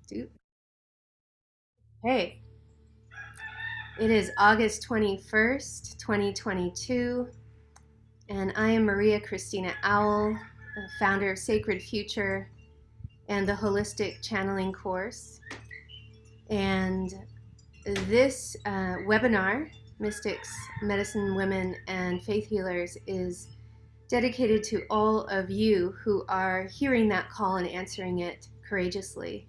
Dude. Hey, it is August 21st, 2022, and I am Maria Christina Owl, founder of Sacred Future and the Holistic Channeling course. And this webinar, Mystics, Medicine Women, and Faith Healers, is dedicated to all of you who are hearing that call and answering it courageously.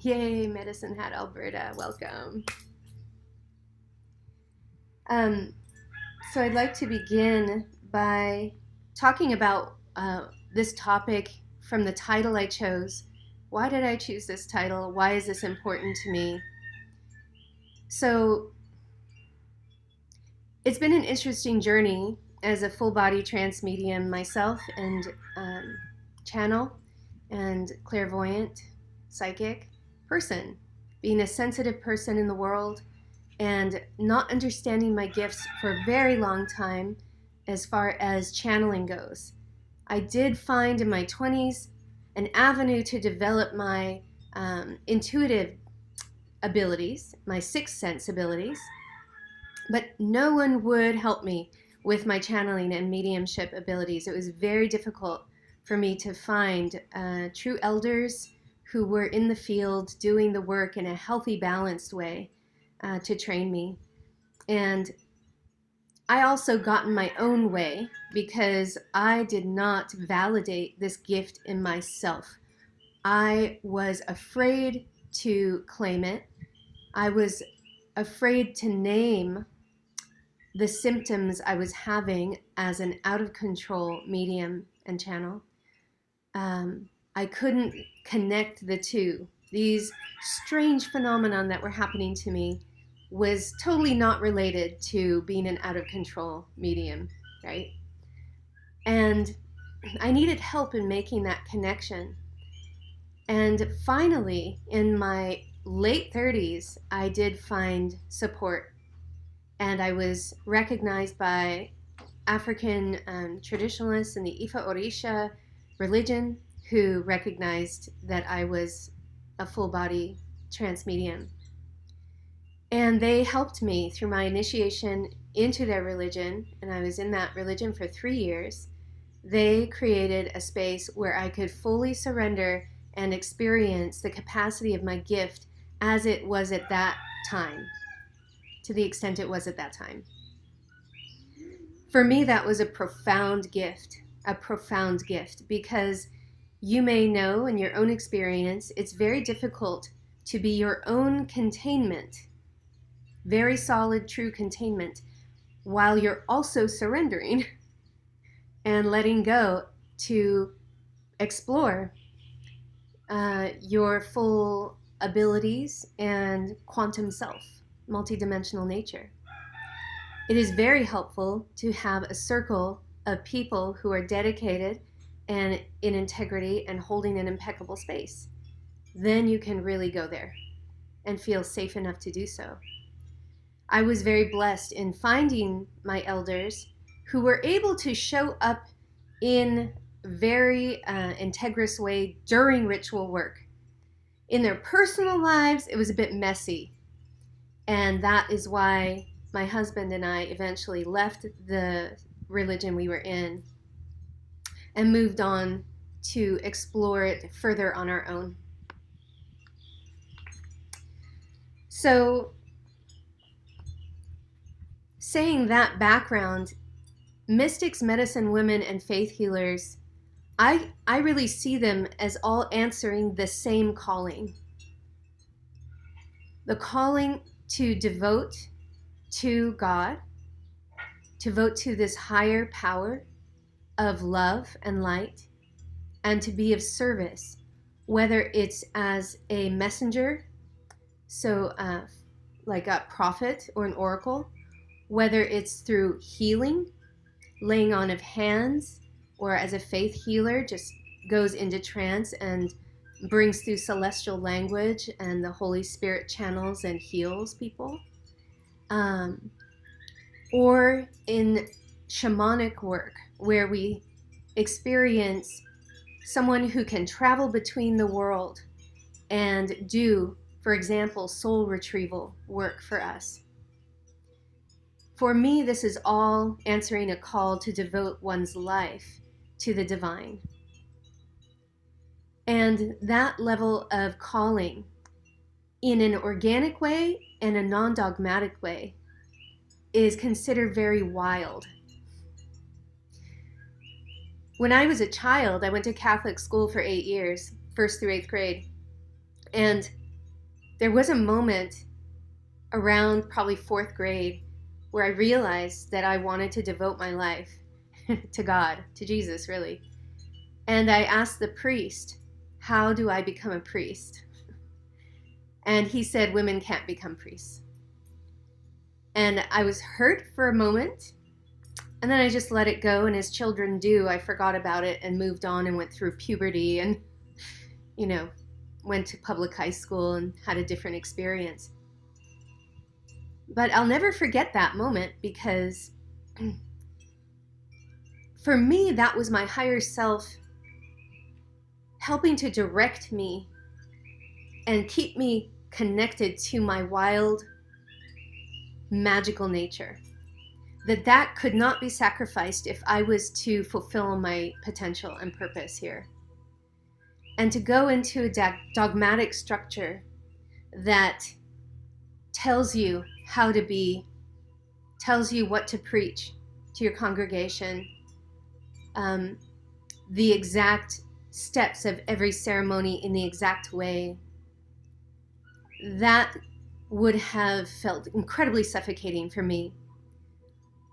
Yay, Medicine Hat, Alberta, welcome. So I'd like to begin by talking about this topic from the title I chose. Why did I choose this title? Why is this important to me? So it's been an interesting journey as a full body trance medium myself and channel and clairvoyant psychic person, being a sensitive person in the world and not understanding my gifts for a very long time as far as channeling goes. I did find in my 20s an avenue to develop my intuitive abilities, my sixth sense abilities, but no one would help me with my channeling and mediumship abilities. It was very difficult for me to find true elders who were in the field doing the work in a healthy, balanced way to train me. And I also got in my own way because I did not validate this gift in myself. I was afraid to claim it. I was afraid to name the symptoms I was having as an out of control medium and channel. I couldn't connect the two. These strange phenomena that were happening to me was totally not related to being an out of control medium, right? And I needed help in making that connection. And finally, in my late 30s, I did find support. And I was recognized by African traditionalists in the Ifa Orisha religion who recognized that I was a full body trance medium. And they helped me through my initiation into their religion, and I was in that religion for 3 years. They created a space where I could fully surrender and experience the capacity of my gift as it was at that time, to the extent it was at that time. For me, that was a profound gift, because you may know in your own experience, it's very difficult to be your own containment, very solid, true containment, while you're also surrendering and letting go to explore your full abilities and quantum self, multidimensional nature. It is very helpful to have a circle of people who are dedicated and in integrity and holding an impeccable space. Then you can really go there and feel safe enough to do so. I was very blessed in finding my elders who were able to show up in very integrous way during ritual work. In their personal lives, it was a bit messy. And that is why my husband and I eventually left the religion we were in and moved on to explore it further on our own. So, saying that background, mystics, medicine women, and faith healers, I really see them as all answering the same calling. The calling to devote to God, to devote to this higher power of love and light, and to be of service, whether it's as a messenger, so like a prophet or an oracle, whether it's through healing, laying on of hands, or as a faith healer, just goes into trance and brings through celestial language and the Holy Spirit channels and heals people. Or in shamanic work, where we experience someone who can travel between the world and do, for example, soul retrieval work for us. For me, this is all answering a call to devote one's life to the divine. And that level of calling in an organic way and a non-dogmatic way is considered very wild. When I was a child, I went to Catholic school for 8 years, 1st through 8th grade. And there was a moment around probably 4th grade where I realized that I wanted to devote my life to God, to Jesus, really. And I asked the priest, how do I become a priest? And he said, women can't become priests. And I was hurt for a moment, and then I just let it go. And as children do, I forgot about it and moved on and went through puberty and, went to public high school and had a different experience. But I'll never forget that moment, because for me, that was my higher self helping to direct me and keep me connected to my wild, magical nature. That could not be sacrificed if I was to fulfill my potential and purpose here. And to go into a dogmatic structure that tells you how to be, tells you what to preach to your congregation, the exact steps of every ceremony in the exact way, that would have felt incredibly suffocating for me.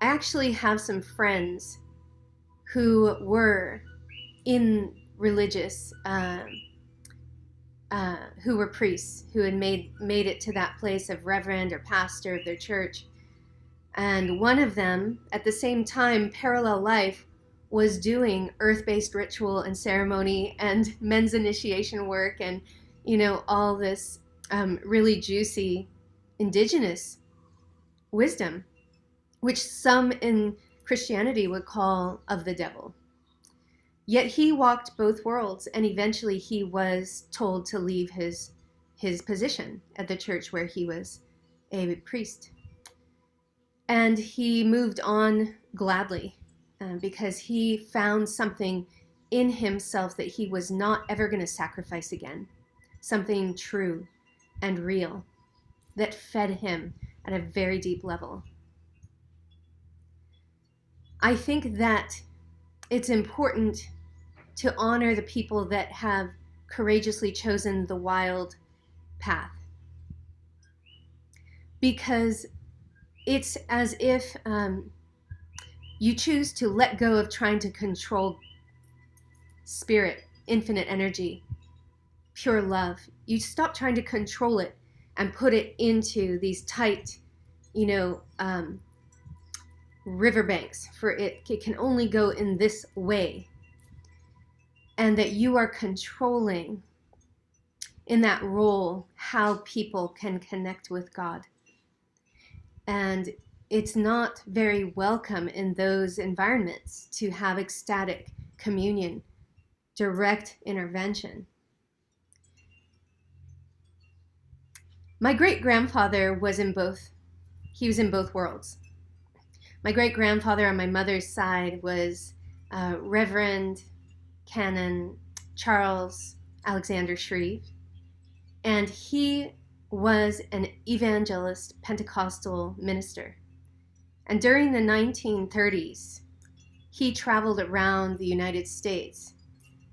I actually have some friends who were in religious, who were priests, who had made it to that place of reverend or pastor of their church. And one of them, at the same time, parallel life, was doing earth-based ritual and ceremony and men's initiation work and, all this really juicy indigenous wisdom, which some in Christianity would call of the devil. Yet he walked both worlds, and eventually he was told to leave his position at the church where he was a priest. And he moved on gladly because he found something in himself that he was not ever going to sacrifice again, something true and real that fed him at a very deep level. I think that it's important to honor the people that have courageously chosen the wild path, because it's as if you choose to let go of trying to control spirit, infinite energy, pure love. You stop trying to control it and put it into these tight, riverbanks for it can only go in this way. And that you are controlling in that role how people can connect with God. And it's not very welcome in those environments to have ecstatic communion, direct intervention. My great-grandfather was in both worlds. My great-grandfather on my mother's side was Reverend Canon Charles Alexander Shreve, and he was an evangelist Pentecostal minister. And during the 1930s, he traveled around the United States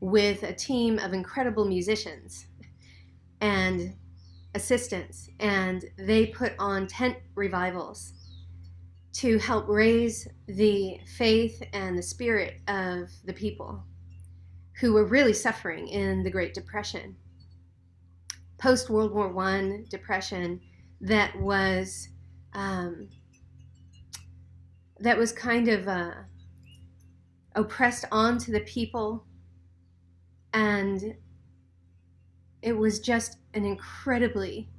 with a team of incredible musicians and assistants, and they put on tent revivals to help raise the faith and the spirit of the people who were really suffering in the Great Depression, post-World War I depression that was kind of oppressed onto the people, and it was just an incredibly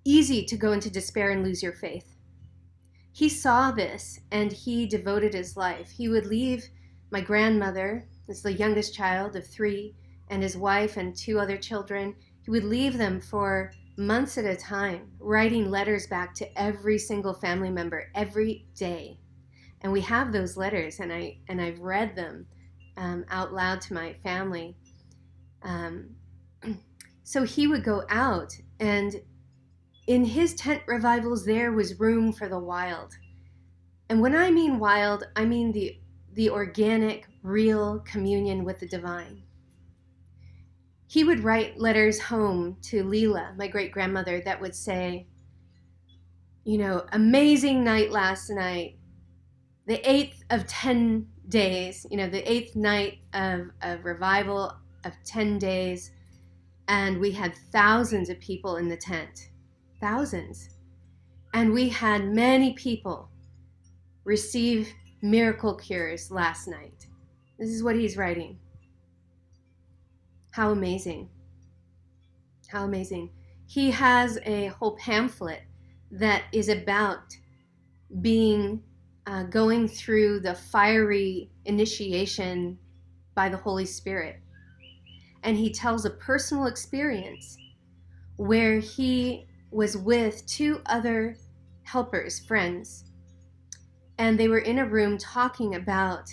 easy to go into despair and lose your faith. He saw this and he devoted his life. He would leave my grandmother was the youngest child of 3, and his wife and 2 other children. He would leave them for months at a time, writing letters back to every single family member every day. And we have those letters, and I've read them out loud to my family. So he would go out, and in his tent revivals, there was room for the wild. And when I mean wild, I mean the organic, real communion with the divine. He would write letters home to Leela, my great-grandmother, that would say, amazing night last night, the 8th of 10 days, the 8th night of revival of 10 days, and we had thousands of people in the tent, thousands. And we had many people receive miracle cures last night. This is what he's writing. How amazing. How amazing. He has a whole pamphlet that is about going through the fiery initiation by the Holy Spirit. And he tells a personal experience where he was with 2 other helpers, friends, and they were in a room talking about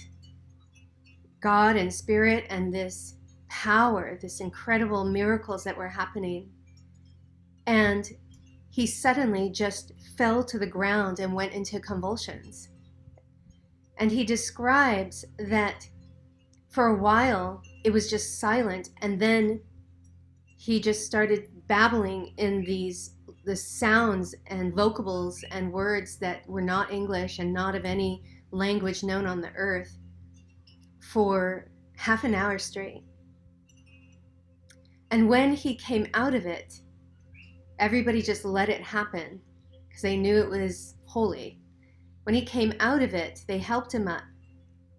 God and Spirit and this power, this incredible miracles that were happening. And he suddenly just fell to the ground and went into convulsions. And he describes that for a while it was just silent, and then he just started babbling in the sounds and vocables and words that were not English and not of any language known on the earth for half an hour straight. And when he came out of it, everybody just let it happen because they knew it was holy. When he came out of it, they helped him up,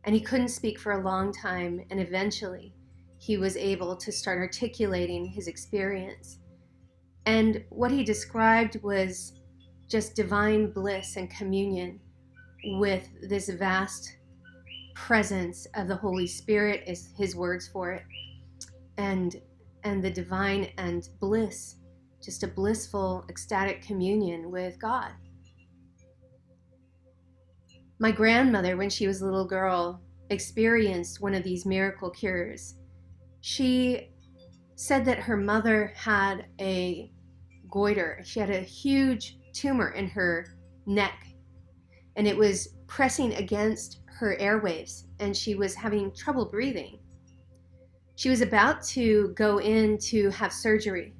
and he couldn't speak for a long time, and eventually he was able to start articulating his experience. And what he described was just divine bliss and communion with this vast presence of the Holy Spirit, is his words for it, and the divine and bliss, just a blissful, ecstatic communion with God. My grandmother, when she was a little girl, experienced one of these miracle cures. She said that her mother had a goiter. She had a huge tumor in her neck, and it was pressing against her airwaves, and she was having trouble breathing. She was about to go in to have surgery,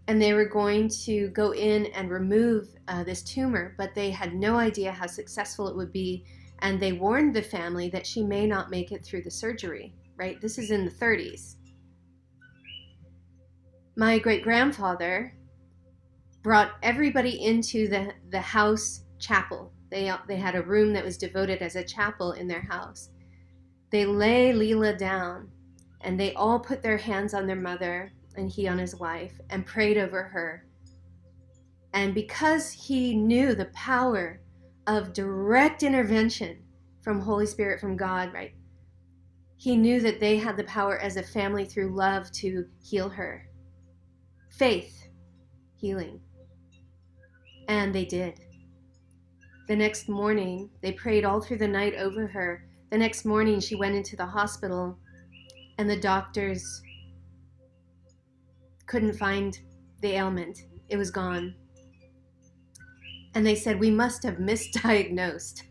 and they were going to go in and remove this tumor, but they had no idea how successful it would be, and they warned the family that she may not make it through the surgery, right? This is in the 30s. My great-grandfather brought everybody into the house chapel. They had a room that was devoted as a chapel in their house. They lay Leela down, and they all put their hands on their mother, and he on his wife, and prayed over her. And because he knew the power of direct intervention from Holy Spirit, from God, right? He knew that they had the power as a family through love to heal her. Faith, healing. And they did. The next morning, they prayed all through the night over her. The next morning, she went into the hospital, and the doctors couldn't find the ailment. It was gone. And they said, we must have misdiagnosed.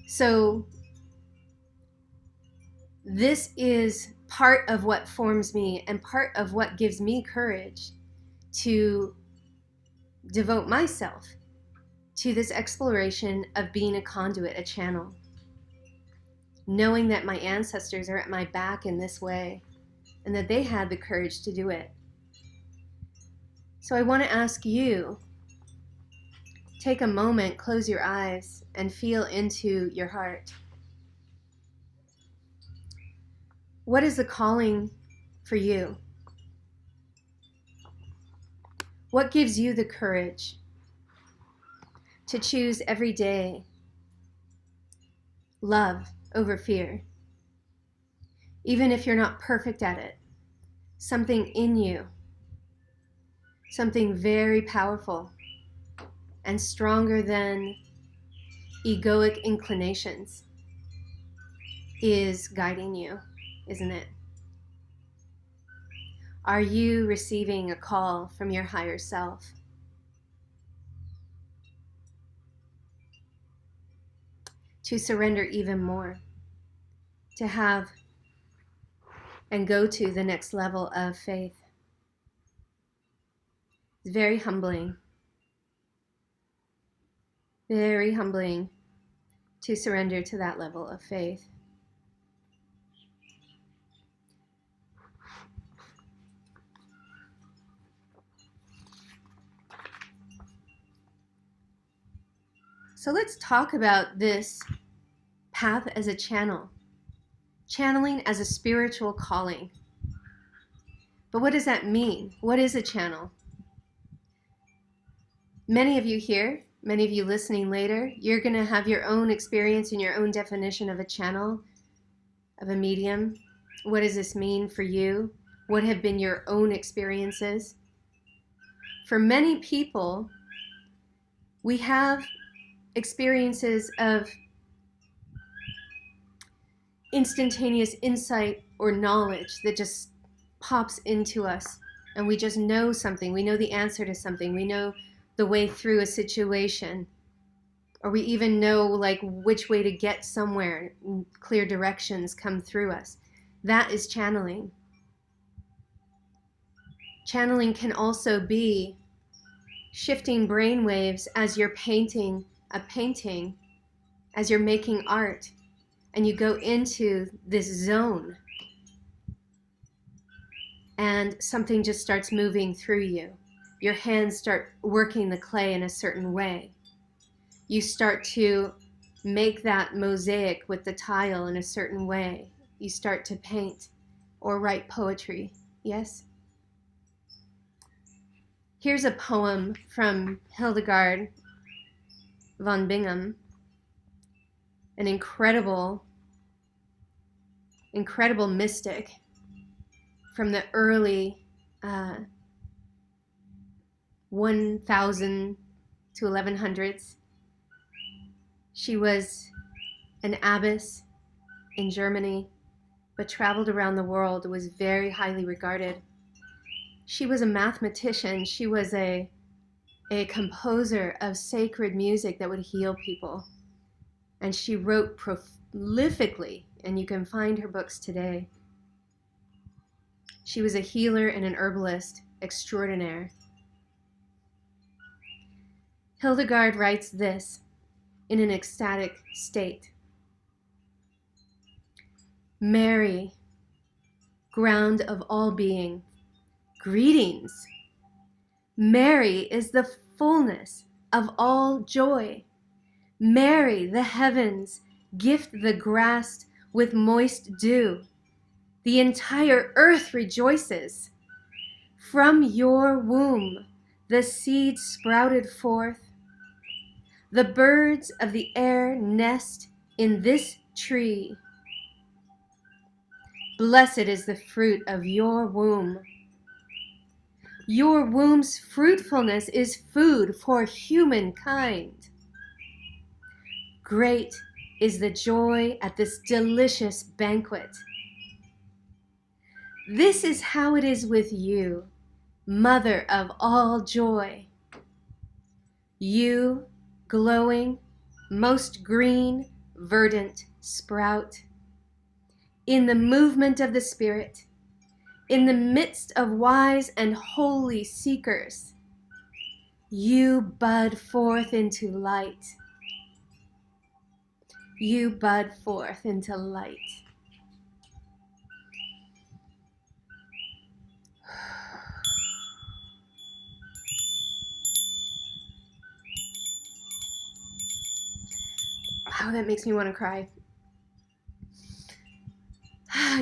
So this is part of what forms me and part of what gives me courage to devote myself to this exploration of being a conduit, a channel, knowing that my ancestors are at my back in this way and that they had the courage to do it. So I want to ask you, take a moment, close your eyes, and feel into your heart. What is the calling for you? What gives you the courage to choose every day love over fear. Even if you're not perfect at it, something in you, something very powerful and stronger than egoic inclinations is guiding you, isn't it? Are you receiving a call from your higher self? To surrender even more, to have and go to the next level of faith. It's very humbling to surrender to that level of faith. So let's talk about this path as a channel, channeling as a spiritual calling. But what does that mean? What is a channel? Many of you here, many of you listening later, you're going to have your own experience and your own definition of a channel, of a medium. What does this mean for you? What have been your own experiences? For many people, we have experiences of instantaneous insight or knowledge that just pops into us, and we just know something. We know the answer to something. We know the way through a situation, or we even know like which way to get somewhere. Clear directions come through us. That is channeling. Channeling can also be shifting brain waves as you're painting a painting, as you're making art, and you go into this zone and something just starts moving through you. Your hands start working the clay in a certain way. You start to make that mosaic with the tile in a certain way. You start to paint or write poetry. Yes? Here's a poem from Hildegard von Bingen, an incredible mystic from the early 1000 to 1100s. She was an abbess in Germany, but traveled around the world, was very highly regarded. She was a mathematician. She was a composer of sacred music that would heal people. And she wrote prolifically, and you can find her books today. She was a healer and an herbalist extraordinaire. Hildegard writes this in an ecstatic state. Mary, ground of all being, greetings. Mary is the fullness of all joy. Mary, the heavens, gift the grass with moist dew. The entire earth rejoices. From your womb the seed sprouted forth. The birds of the air nest in this tree. Blessed is the fruit of your womb. Your womb's fruitfulness is food for humankind. Great is the joy at this delicious banquet. This is how it is with you, mother of all joy. You, glowing, most green, verdant sprout. In the movement of the Spirit, in the midst of wise and holy seekers, you bud forth into light. You bud forth into light. Wow, that makes me want to cry.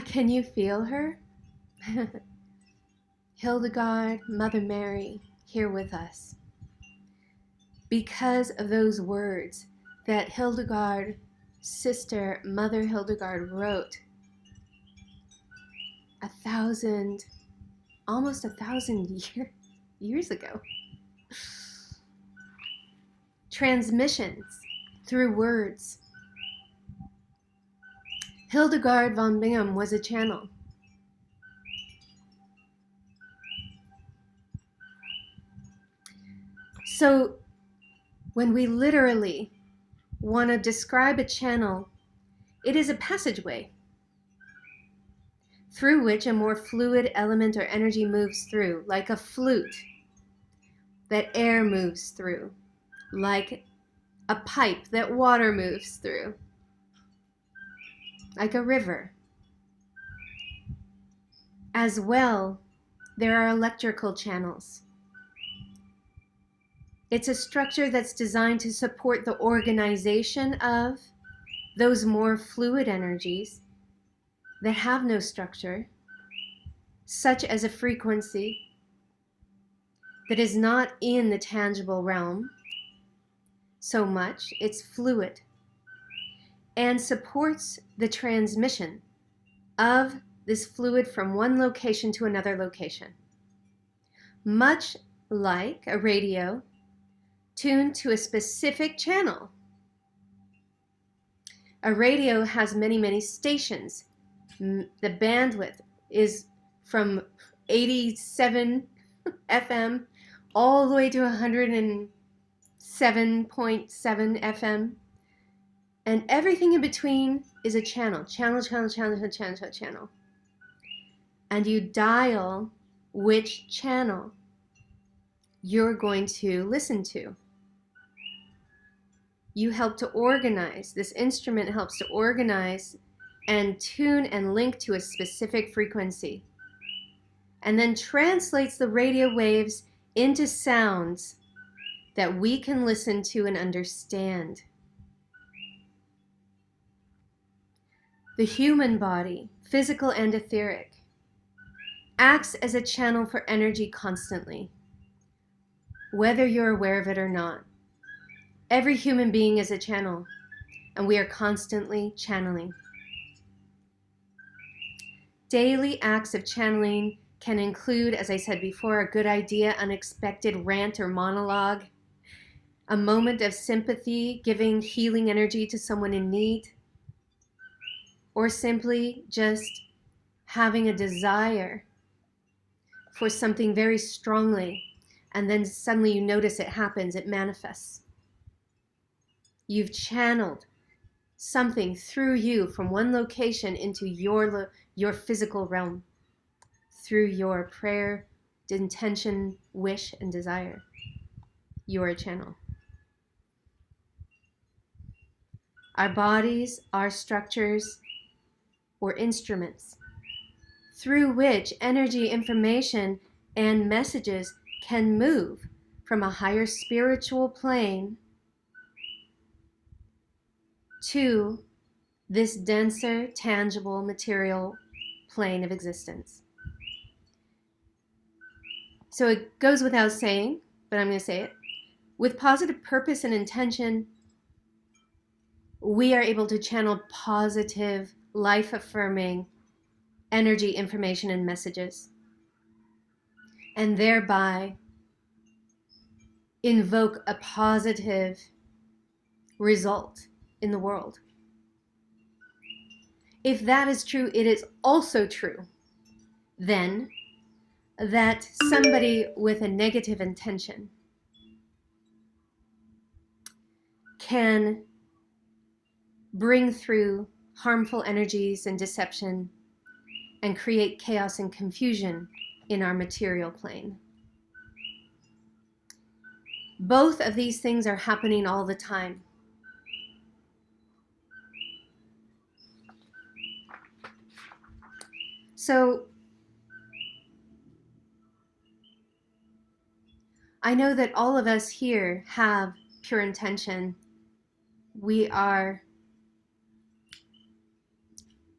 Can you feel her? Hildegard, Mother Mary, here with us. Because of those words that Hildegard Sister Mother Hildegard wrote almost a thousand years ago. Transmissions through words. Hildegard von Bingen was a channel. So when we literally want to describe a channel, it is a passageway through which a more fluid element or energy moves through, like a flute that air moves through, like a pipe that water moves through, like a river. As well, there are electrical channels. It's a structure that's designed to support the organization of those more fluid energies that have no structure, such as a frequency that is not in the tangible realm so much, it's fluid, and supports the transmission of this fluid from one location to another location. Much like a radio tuned to a specific channel. A radio has many, many stations. The bandwidth is from 87 FM all the way to 107.7 FM. And everything in between is a channel. Channel. And you dial which channel you're going to listen to. You help to organize. This instrument helps to organize and tune and link to a specific frequency, and then translates the radio waves into sounds that we can listen to and understand. The human body, physical and etheric, acts as a channel for energy constantly, whether you're aware of it or not. Every human being is a channel, and we are constantly channeling. Daily acts of channeling can include, as I said before, a good idea, unexpected rant or monologue, a moment of sympathy, giving healing energy to someone in need, or simply just having a desire for something very strongly, and then suddenly you notice it happens, it manifests. You've channeled something through you from one location into your physical realm through your prayer, intention, wish, and desire. You're a channel. Our bodies are structures or instruments through which energy, information, and messages can move from a higher spiritual plane to this denser, tangible, material plane of existence. So it goes without saying, but I'm going to say it. With positive purpose and intention, we are able to channel positive, life-affirming energy, information, and messages, and thereby invoke a positive result in the world. If that is true, it is also true then that somebody with a negative intention can bring through harmful energies and deception and create chaos and confusion in our material plane. Both of these things are happening all the time. So I know that all of us here have pure intention. We are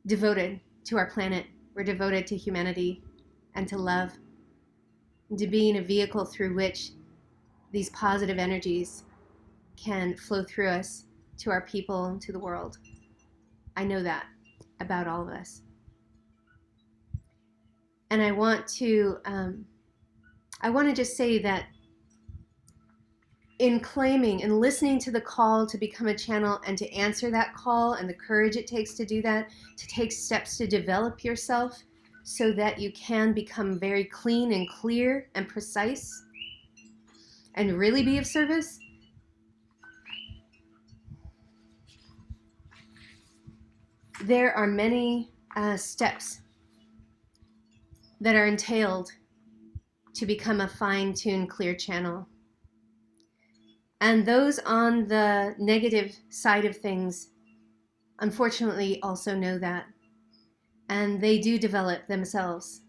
devoted to our planet. We're devoted to humanity and to love, and to being a vehicle through which these positive energies can flow through us to our people, to the world. I know that about all of us. And I want to just say that in claiming and listening to the call to become a channel and to answer that call and the courage it takes to do that, to take steps to develop yourself so that you can become very clean and clear and precise and really be of service, there are many steps that are entailed to become a fine-tuned, clear channel. And those on the negative side of things, unfortunately, also know that. And they do develop themselves.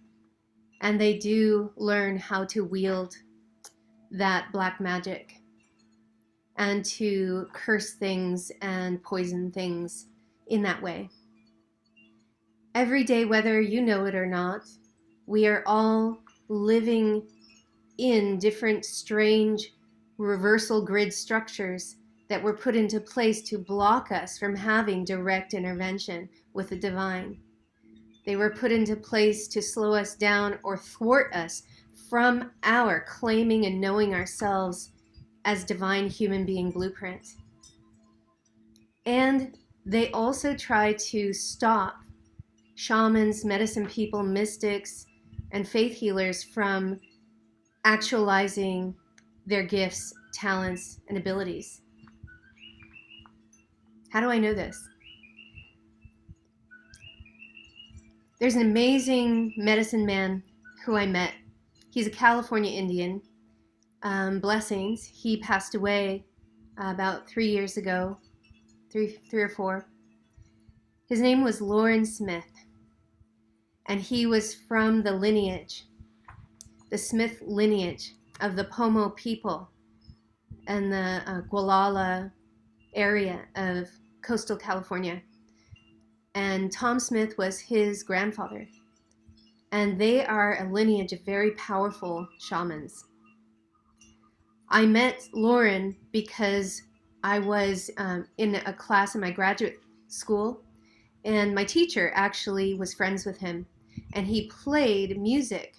And they do learn how to wield that black magic and to curse things and poison things in that way. Every day, whether you know it or not, we are all living in different strange reversal grid structures that were put into place to block us from having direct intervention with the divine. They were put into place to slow us down or thwart us from our claiming and knowing ourselves as divine human being blueprint. And they also try to stop shamans, medicine people, mystics, and faith healers from actualizing their gifts, talents, and abilities. How do I know this? There's an amazing medicine man who I met. He's a California Indian. Blessings. He passed away about 3 years ago, three or four. His name was Lauren Smith, and he was from the lineage, the Smith lineage of the Pomo people and the Gualala area of coastal California. And Tom Smith was his grandfather. And they are a lineage of very powerful shamans. I met Lauren because I was in a class in my graduate school, and my teacher actually was friends with him. And he played music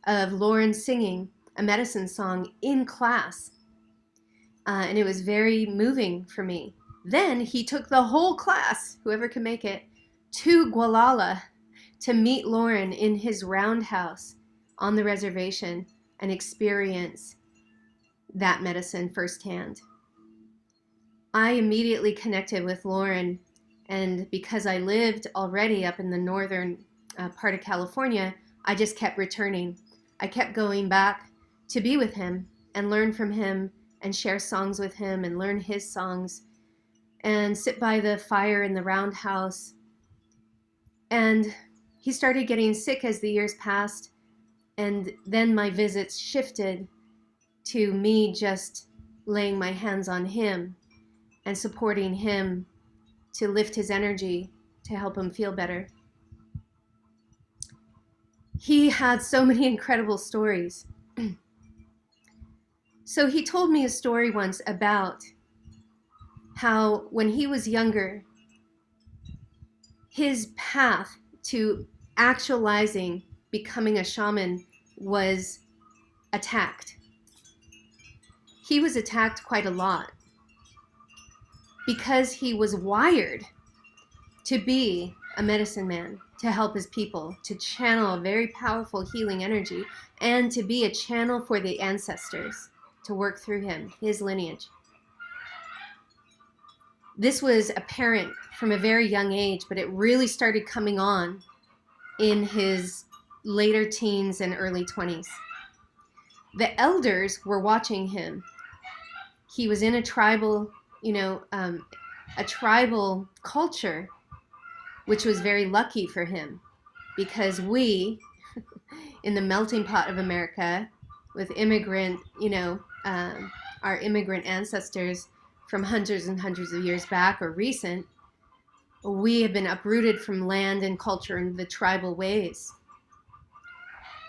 of Lauren singing a medicine song in class. And it was very moving for me. Then he took the whole class, whoever could make it, to Gualala to meet Lauren in his roundhouse on the reservation and experience that medicine firsthand. I immediately connected with Lauren, and because I lived already up in the northern part of California, I just kept returning. I kept going back to be with him and learn from him and share songs with him and learn his songs and sit by the fire in the roundhouse. And he started getting sick as the years passed, and then my visits shifted to me just laying my hands on him and supporting him to lift his energy to help him feel better. He had so many incredible stories. So he told me a story once about how when he was younger, his path to actualizing becoming a shaman was attacked. He was attacked quite a lot because he was wired to be a medicine man, to help his people, to channel a very powerful healing energy, and to be a channel for the ancestors, to work through him, his lineage. This was apparent from a very young age, but it really started coming on in his later teens and early 20s. The elders were watching him. He was in a tribal, a tribal culture, which was very lucky for him, because we, in the melting pot of America, with immigrant, our immigrant ancestors from hundreds and hundreds of years back or recent, we have been uprooted from land and culture in the tribal ways.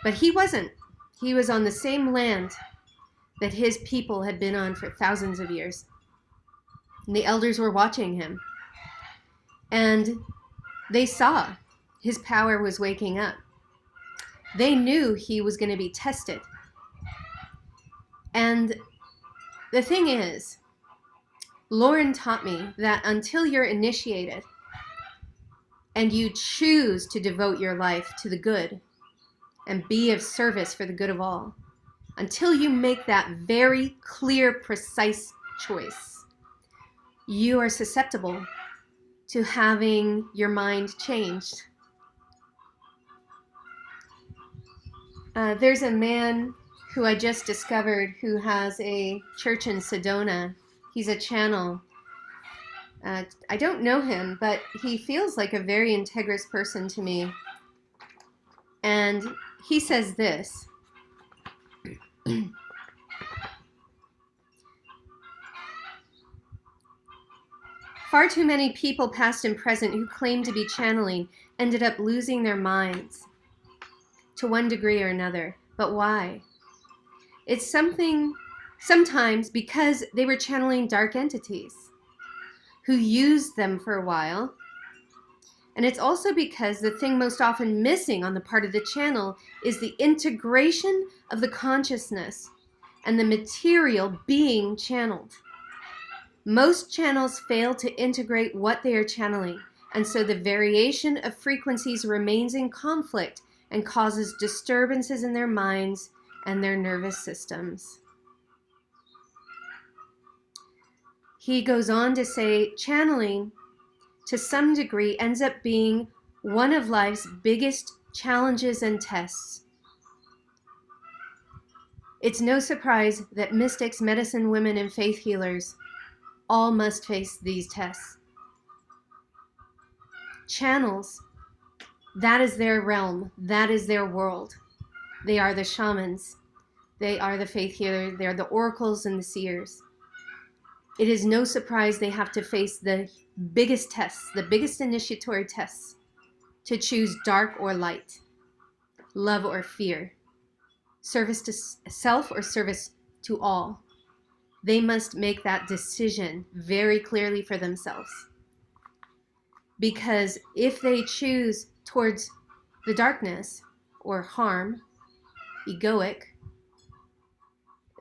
But he wasn't. He was on the same land that his people had been on for thousands of years. And the elders were watching him. And they saw his power was waking up. They knew he was going to be tested. And the thing is, Lauren taught me that until you're initiated and you choose to devote your life to the good and be of service for the good of all, until you make that very clear, precise choice, you are susceptible to having your mind changed. There's a man who I just discovered who has a church in Sedona. He's a channel. I don't know him, but he feels like a very integrous person to me. And he says this. Far too many people, past and present, who claim to be channeling ended up losing their minds to one degree or another. But why? It's sometimes because they were channeling dark entities who used them for a while. And it's also because the thing most often missing on the part of the channel is the integration of the consciousness and the material being channeled. Most channels fail to integrate what they are channeling, and so the variation of frequencies remains in conflict and causes disturbances in their minds and their nervous systems. He goes on to say, channeling, to some degree, ends up being one of life's biggest challenges and tests. It's no surprise that mystics, medicine women, and faith healers all must face these tests. Channels, that is their realm, that is their world. They are the shamans, they are the faith healers, they are the oracles and the seers. It is no surprise they have to face the biggest tests, the biggest initiatory tests, to choose dark or light, love or fear, service to self or service to all. They must make that decision very clearly for themselves. Because if they choose towards the darkness or harm, egoic,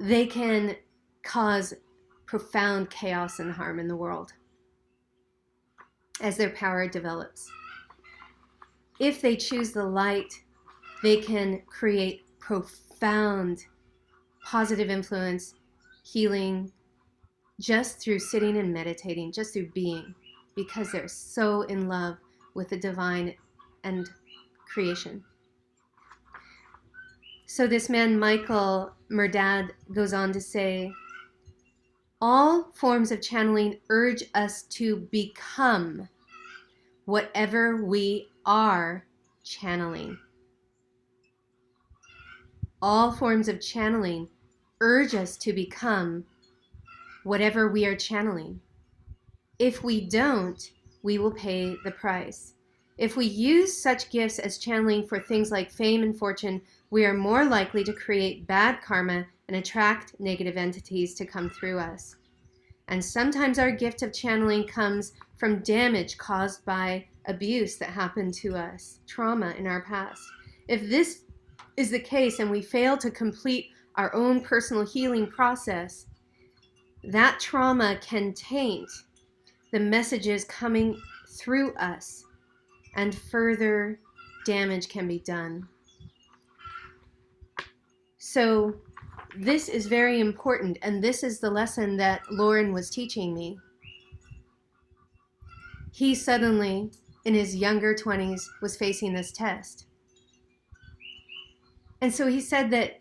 they can cause profound chaos and harm in the world as their power develops. If they choose the light, they can create profound positive influence, healing, just through sitting and meditating, just through being, because they're so in love with the divine and creation. So this man, Michael Murdad, goes on to say, all forms of channeling urge us to become whatever we are channeling. All forms of channeling urge us to become whatever we are channeling. If we don't, we will pay the price. If we use such gifts as channeling for things like fame and fortune, we are more likely to create bad karma and attract negative entities to come through us. And sometimes our gift of channeling comes from damage caused by abuse that happened to us, trauma in our past. If this is the case and we fail to complete our own personal healing process, that trauma can taint the messages coming through us, and further damage can be done. So this is very important, and this is the lesson that Lauren was teaching me. He suddenly, in his younger 20s, was facing this test. And so he said that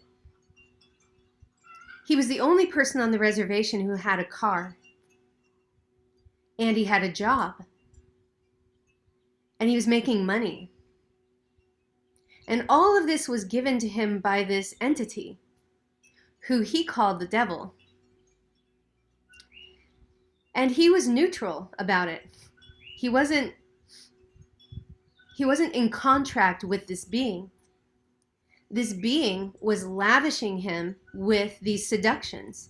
he was the only person on the reservation who had a car. And he had a job. And he was making money. And all of this was given to him by this entity, who he called the devil. And he was neutral about it. He wasn't in contract with this being. This being was lavishing him with these seductions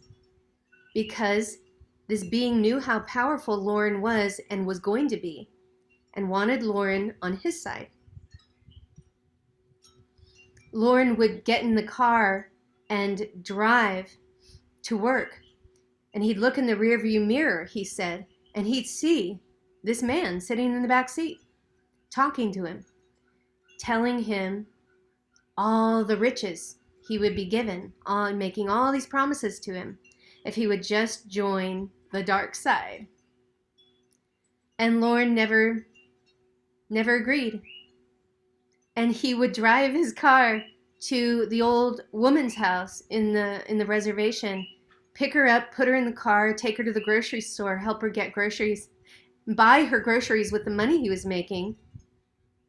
because this being knew how powerful Lauren was and was going to be. and wanted Lauren on his side. Lauren would get in the car and drive to work, and he'd look in the rearview mirror, he said, and he'd see this man sitting in the back seat, talking to him, telling him all the riches he would be given, on making all these promises to him if he would just join the dark side. And Lauren never agreed. And he would drive his car to the old woman's house in the reservation, pick her up, put her in the car, take her to the grocery store, help her get groceries, buy her groceries with the money he was making,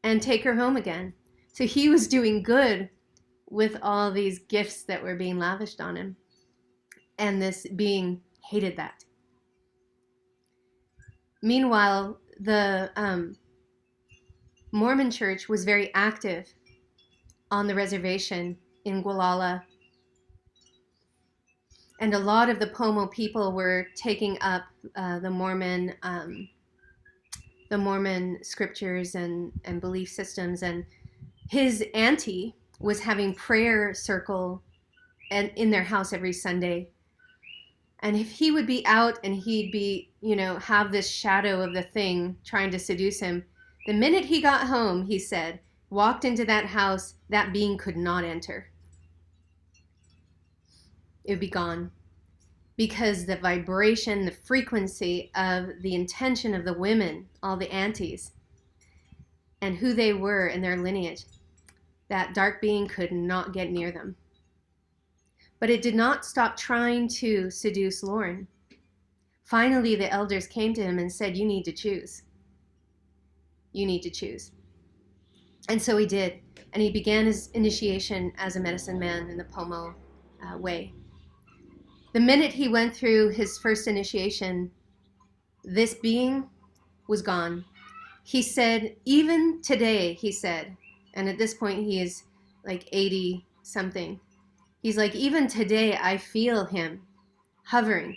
and take her home again. So he was doing good with all these gifts that were being lavished on him. And this being hated that. Meanwhile, the Mormon church was very active on the reservation in Gualala. And a lot of the Pomo people were taking up the Mormon scriptures and belief systems. And his auntie was having prayer circle in their house every Sunday. And if he would be out and he'd be, have this shadow of the thing trying to seduce him, the minute he got home, he said, walked into that house, that being could not enter. It would be gone. Because the vibration, the frequency of the intention of the women, all the aunties, and who they were in their lineage, that dark being could not get near them. But it did not stop trying to seduce Lauren. Finally, the elders came to him and said, you need to choose. You need to choose. And so he did. And he began his initiation as a medicine man in the Pomo way. The minute he went through his first initiation, this being was gone. He said, even today, he said, and at this point he is like 80 something. He's like, even today I feel him hovering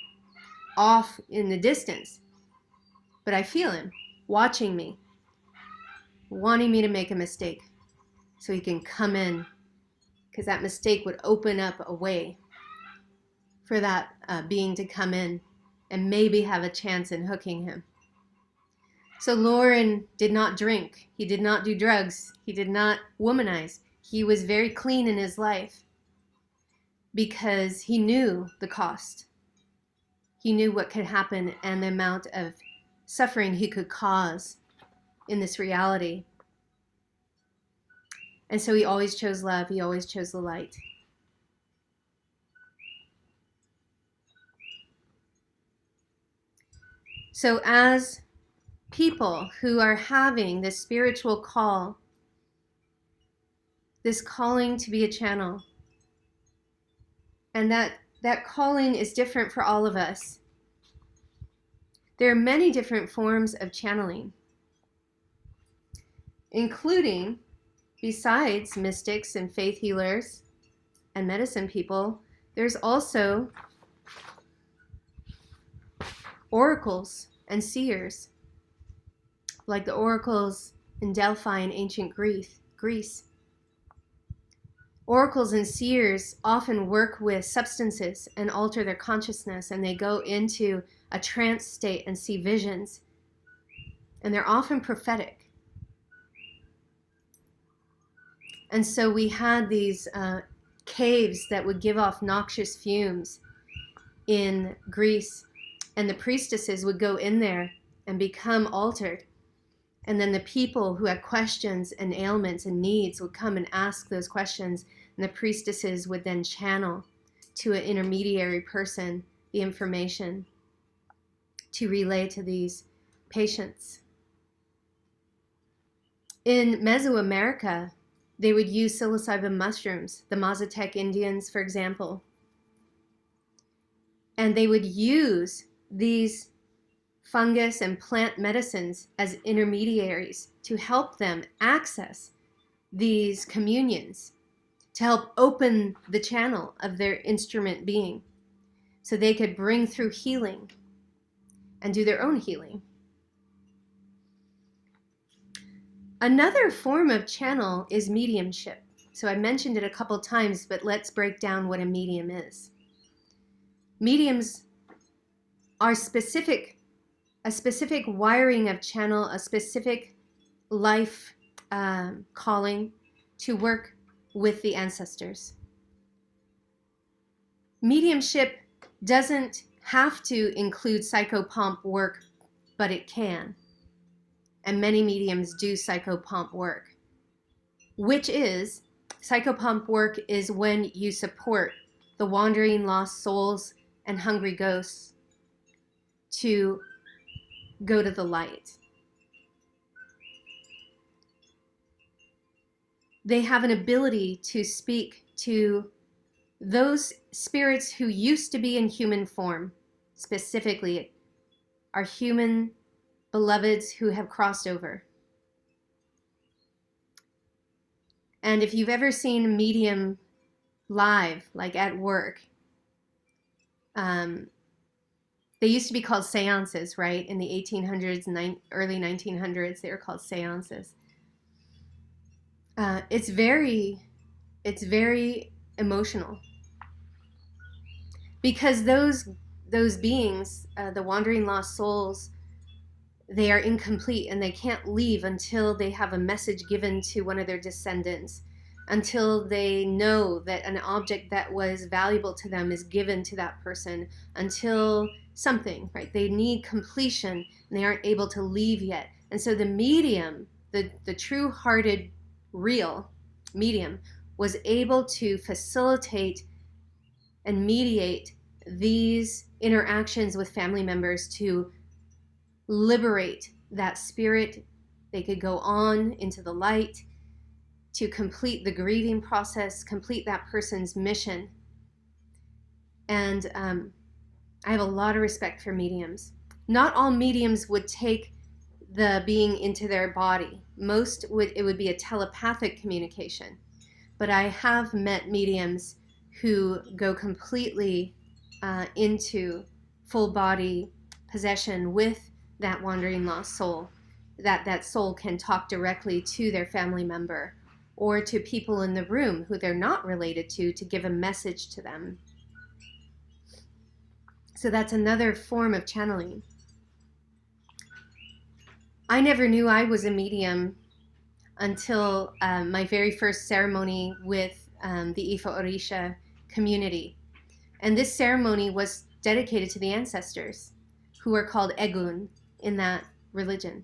off in the distance. But I feel him watching me, wanting me to make a mistake so he can come in, because that mistake would open up a way for that being to come in and maybe have a chance in hooking him. So Lauren did not drink. He did not do drugs. He did not womanize. He was very clean in his life because he knew the cost. He knew what could happen and the amount of suffering he could cause in this reality. And so he always chose love. He always chose the light. So as people who are having this spiritual call, this calling to be a channel, and that calling is different for all of us. There are many different forms of channeling, including, besides mystics and faith healers and medicine people, there's also oracles and seers, like the oracles in Delphi in ancient Greece. Oracles and seers often work with substances and alter their consciousness, and they go into a trance state and see visions. And they're often prophetic. And so we had these caves that would give off noxious fumes in Greece, and the priestesses would go in there and become altered. And then the people who had questions and ailments and needs would come and ask those questions, and the priestesses would then channel to an intermediary person the information to relay to these patients. In Mesoamerica, they would use psilocybin mushrooms, the Mazatec Indians, for example. And they would use these fungus and plant medicines as intermediaries to help them access these communions, to help open the channel of their instrument being so they could bring through healing and do their own healing. Another form of channel is mediumship. So I mentioned it a couple times, but let's break down what a medium is. Mediums are a specific wiring of channel, a specific life calling to work with the ancestors. Mediumship doesn't have to include psychopomp work, but it can. And many mediums do psychopomp work, which is, psychopomp work is when you support the wandering lost souls and hungry ghosts to go to the light. They have an ability to speak to those spirits who used to be in human form, specifically our human beloveds who have crossed over. And if you've ever seen a medium live, like at work, they used to be called seances, right? In the 1800s, early 1900s, they were called seances. It's very emotional, because those beings, the wandering lost souls, they are incomplete and they can't leave until they have a message given to one of their descendants, until they know that an object that was valuable to them is given to that person, until something, right? They need completion and they aren't able to leave yet. And so the medium, the true-hearted, real medium, was able to facilitate and mediate these interactions with family members to liberate that spirit. They could go on into the light to complete the grieving process, complete that person's mission. And I have a lot of respect for mediums. Not all mediums would take the being into their body. It would be a telepathic communication. But I have met mediums who go completely into full body possession with that wandering lost soul, that soul can talk directly to their family member or to people in the room who they're not related to give a message to them. So that's another form of channeling. I never knew I was a medium until my very first ceremony with the Ifa Orisha community. And this ceremony was dedicated to the ancestors, who are called Egun in that religion.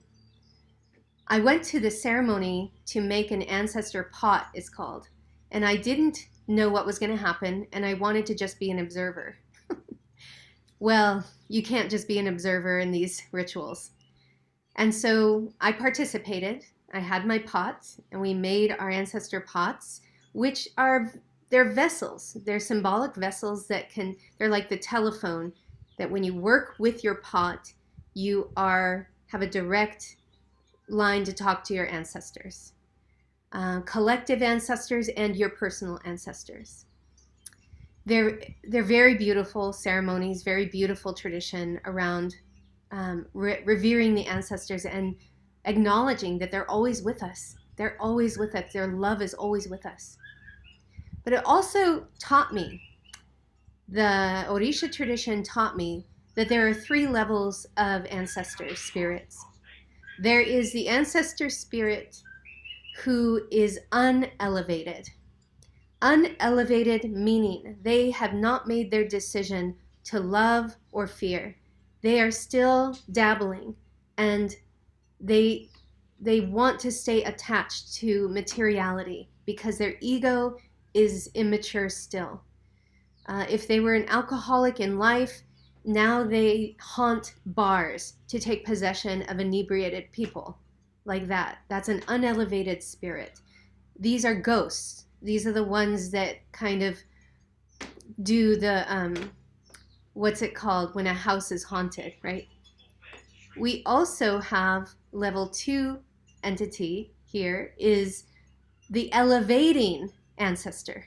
I went to the ceremony to make an ancestor pot, it's called, and I didn't know what was going to happen, and I wanted to just be an observer. Well, you can't just be an observer in these rituals. And so I participated. I had my pots, and we made our ancestor pots, which they're vessels. They're symbolic vessels they're like the telephone, that when you work with your pot, you have a direct line to talk to your ancestors, collective ancestors and your personal ancestors. They're very beautiful ceremonies, very beautiful tradition around revering the ancestors and acknowledging that they're always with us. They're always with us. Their love is always with us. But it also taught me, the Orisha tradition taught me, that there are 3 levels of ancestor spirits. There is the ancestor spirit who is unelevated. Unelevated meaning they have not made their decision to love or fear. They are still dabbling, and they want to stay attached to materiality because their ego is immature still. If they were an alcoholic in life, now they haunt bars to take possession of inebriated people, like that. That's an unelevated spirit. These are ghosts. These are the ones that kind of do the, what's it called when a house is haunted, right? We also have level 2 entity here, is the elevating ancestor.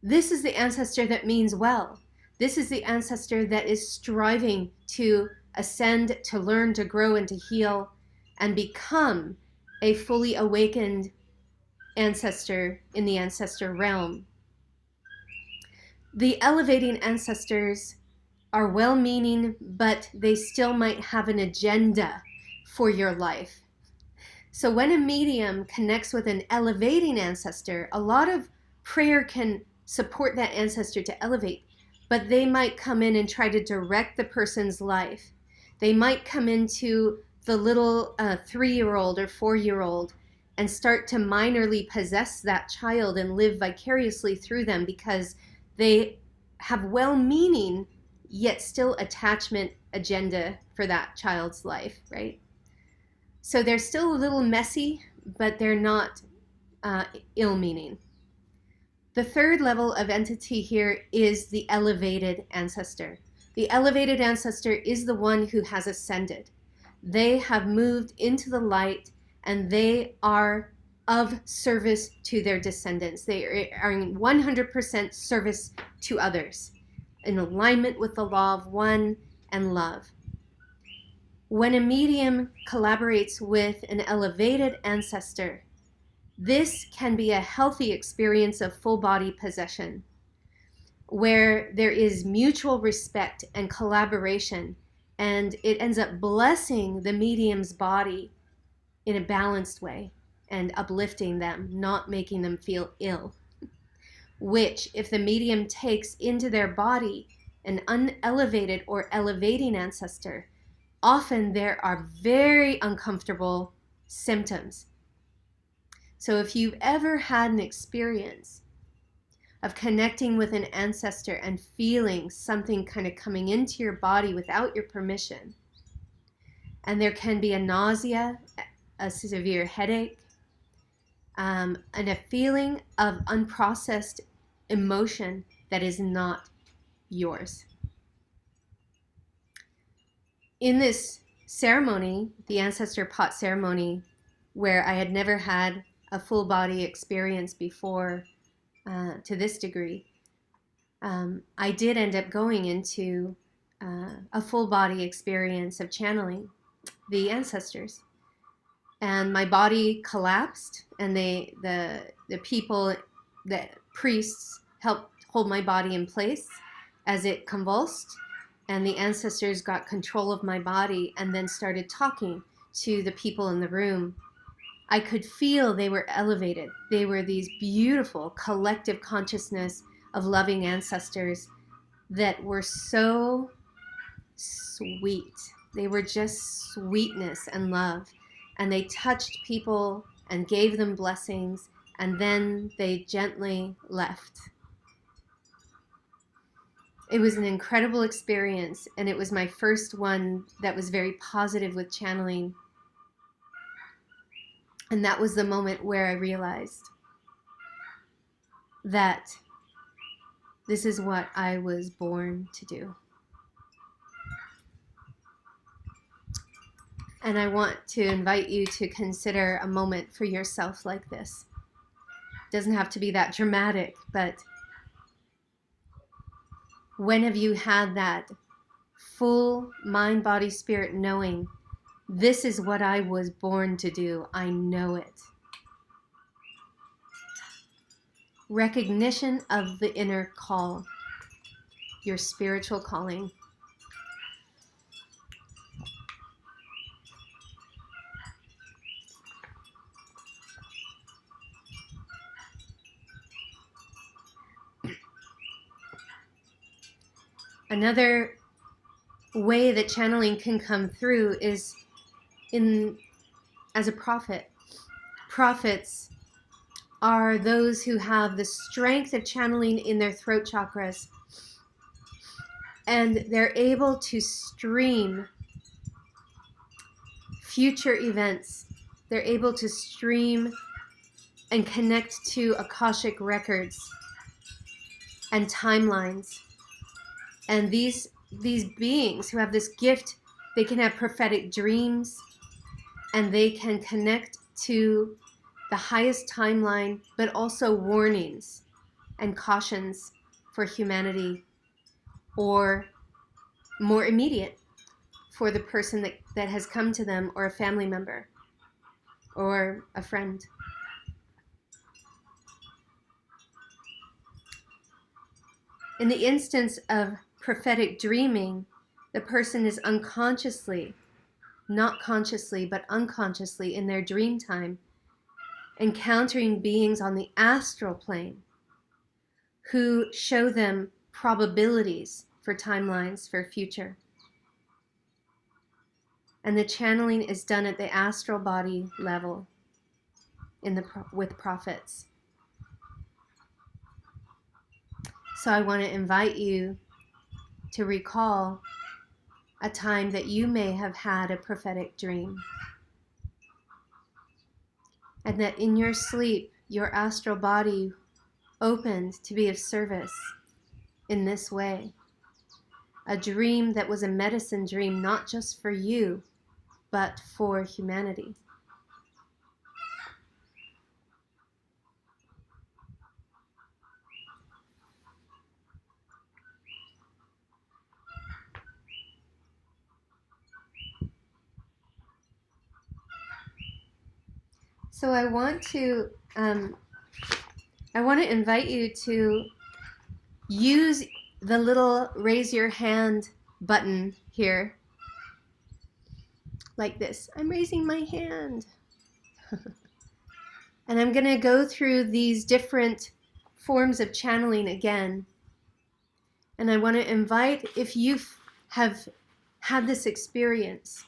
This is the ancestor that means well. This is the ancestor that is striving to ascend, to learn, to grow, and to heal, and become a fully awakened ancestor in the ancestor realm. The elevating ancestors are well-meaning, but they still might have an agenda for your life. So when a medium connects with an elevating ancestor, a lot of prayer can support that ancestor to elevate, but they might come in and try to direct the person's life. They might come into the little 3-year-old or 4-year-old and start to minorly possess that child and live vicariously through them because they have well-meaning yet still attachment agenda for that child's life, right? So they're still a little messy, but they're not ill-meaning. The third level of entity here is the elevated ancestor. The elevated ancestor is the one who has ascended. They have moved into the light and they are of service to their descendants. They are in 100% service to others, in alignment with the law of one and love. When a medium collaborates with an elevated ancestor, this can be a healthy experience of full body possession, where there is mutual respect and collaboration, and it ends up blessing the medium's body in a balanced way and uplifting them, not making them feel ill. Which, if the medium takes into their body an unelevated or elevating ancestor, often there are very uncomfortable symptoms. So if you've ever had an experience of connecting with an ancestor and feeling something kind of coming into your body without your permission, and there can be a nausea, a severe headache, and a feeling of unprocessed emotion that is not yours. In this ceremony, the ancestor pot ceremony, where I had never had a full body experience before to this degree, I did end up going into a full body experience of channeling the ancestors. And my body collapsed, and the people, the priests, helped hold my body in place as it convulsed, and the ancestors got control of my body and then started talking to the people in the room. I could feel they were elevated. They were these beautiful collective consciousness of loving ancestors that were so sweet. They were just sweetness and love. And they touched people and gave them blessings, and then they gently left. It was an incredible experience, and it was my first one that was very positive with channeling. And that was the moment where I realized that this is what I was born to do. And I want to invite you to consider a moment for yourself like this. It doesn't have to be that dramatic, but when have you had that full mind, body, spirit knowing, this is what I was born to do. I know it. Recognition of the inner call, your spiritual calling. Another way that channeling can come through is as a prophet. Prophets are those who have the strength of channeling in their throat chakras, and they're able to stream future events. They're able to stream and connect to Akashic records and timelines. And these beings who have this gift, they can have prophetic dreams, and they can connect to the highest timeline, but also warnings and cautions for humanity, or more immediate for the person that has come to them or a family member. or a friend. In the instance of prophetic dreaming, the person is unconsciously, not consciously, but unconsciously in their dream time, encountering beings on the astral plane who show them probabilities for timelines for future. And the channeling is done at the astral body level with prophets. So I want to invite you to recall a time that you may have had a prophetic dream. And that in your sleep, your astral body opened to be of service in this way. A dream that was a medicine dream, not just for you, but for humanity. So I want to invite you to use the little raise your hand button here, like this. I'm raising my hand. And I'm going to go through these different forms of channeling again. And I want to invite, if you have had this experience,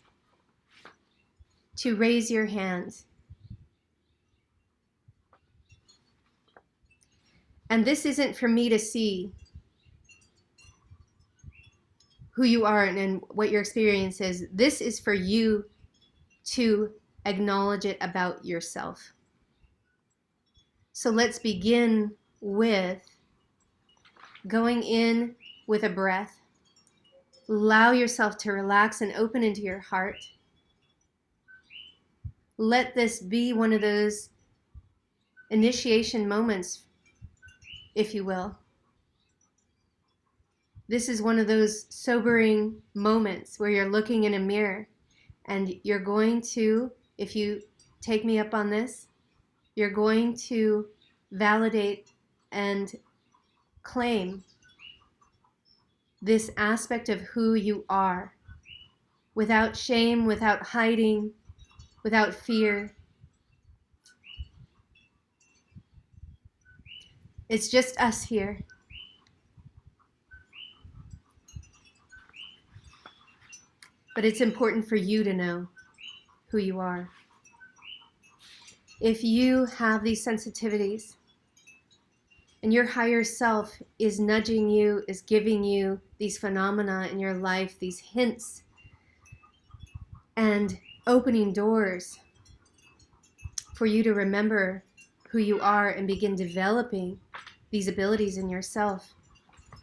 to raise your hand. And this isn't for me to see who you are and what your experience is. This is for you to acknowledge it about yourself. So let's begin with going in with a breath. Allow yourself to relax and open into your heart. Let this be one of those initiation moments, if you will. This is one of those sobering moments where you're looking in a mirror and you're going to, if you take me up on this, you're going to validate and claim this aspect of who you are without shame, without hiding, without fear. It's just us here. But it's important for you to know who you are. If you have these sensitivities and your higher self is nudging you, is giving you these phenomena in your life, these hints, and opening doors for you to remember who you are and begin developing these abilities in yourself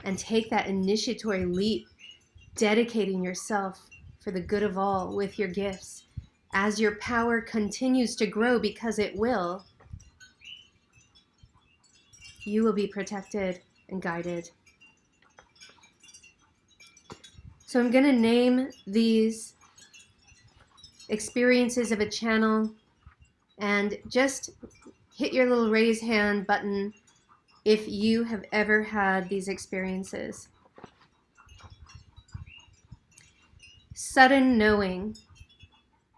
and take that initiatory leap, dedicating yourself for the good of all with your gifts. As your power continues to grow, because it will, you will be protected and guided. So I'm going to name these experiences of a channel, and just hit your little raise hand button if you have ever had these experiences. Sudden knowing.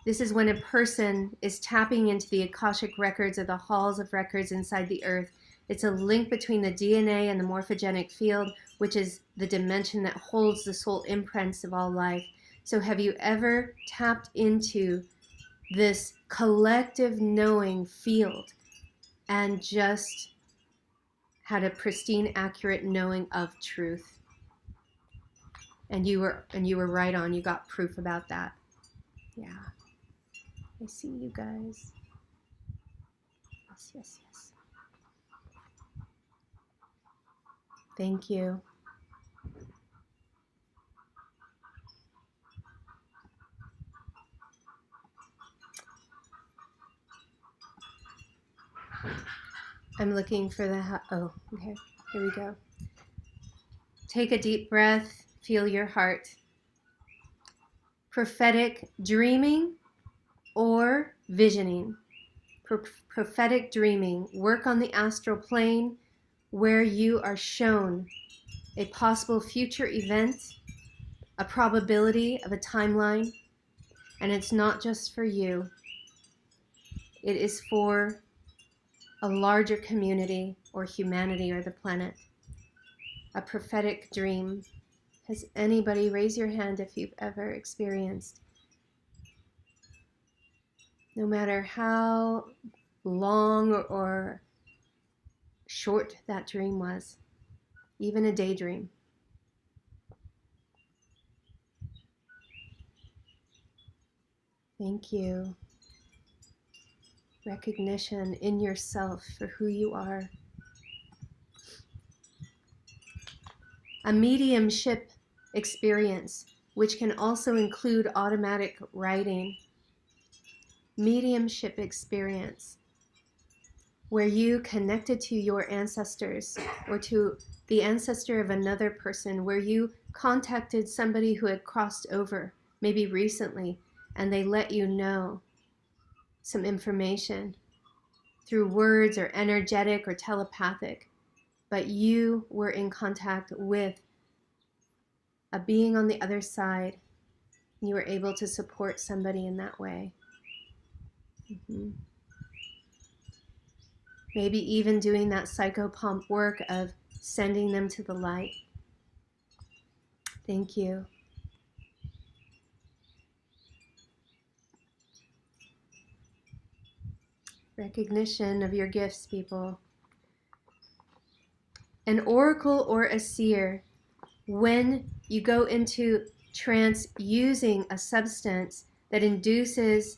This is when a person is tapping into the Akashic records or the halls of records inside the earth. It's a link between the DNA and the morphogenic field, which is the dimension that holds the soul imprints of all life. So have you ever tapped into this collective knowing field and just had a pristine, accurate knowing of truth? And you were right on. You got proof about that. Yeah. I see you guys. Yes, yes, yes. Thank you. I'm looking for the, oh, okay, here we go. Take a deep breath, feel your heart. Prophetic dreaming or visioning. prophetic dreaming, work on the astral plane where you are shown a possible future event, a probability of a timeline, and it's not just for you. It is for a larger community or humanity or the planet. A prophetic dream. Has anybody, raise your hand if you've ever experienced, no matter how long or short that dream was, even a daydream. Thank you. Recognition in yourself for who you are. A mediumship experience, which can also include automatic writing. Mediumship experience, where you connected to your ancestors or to the ancestor of another person, where you contacted somebody who had crossed over, maybe recently, and they let you know some information through words or energetic or telepathic, but you were in contact with a being on the other side, and you were able to support somebody in that way. Maybe even doing that psychopomp work of sending them to the light. Thank you. Recognition of your gifts, people. An oracle or a seer, when you go into trance using a substance that induces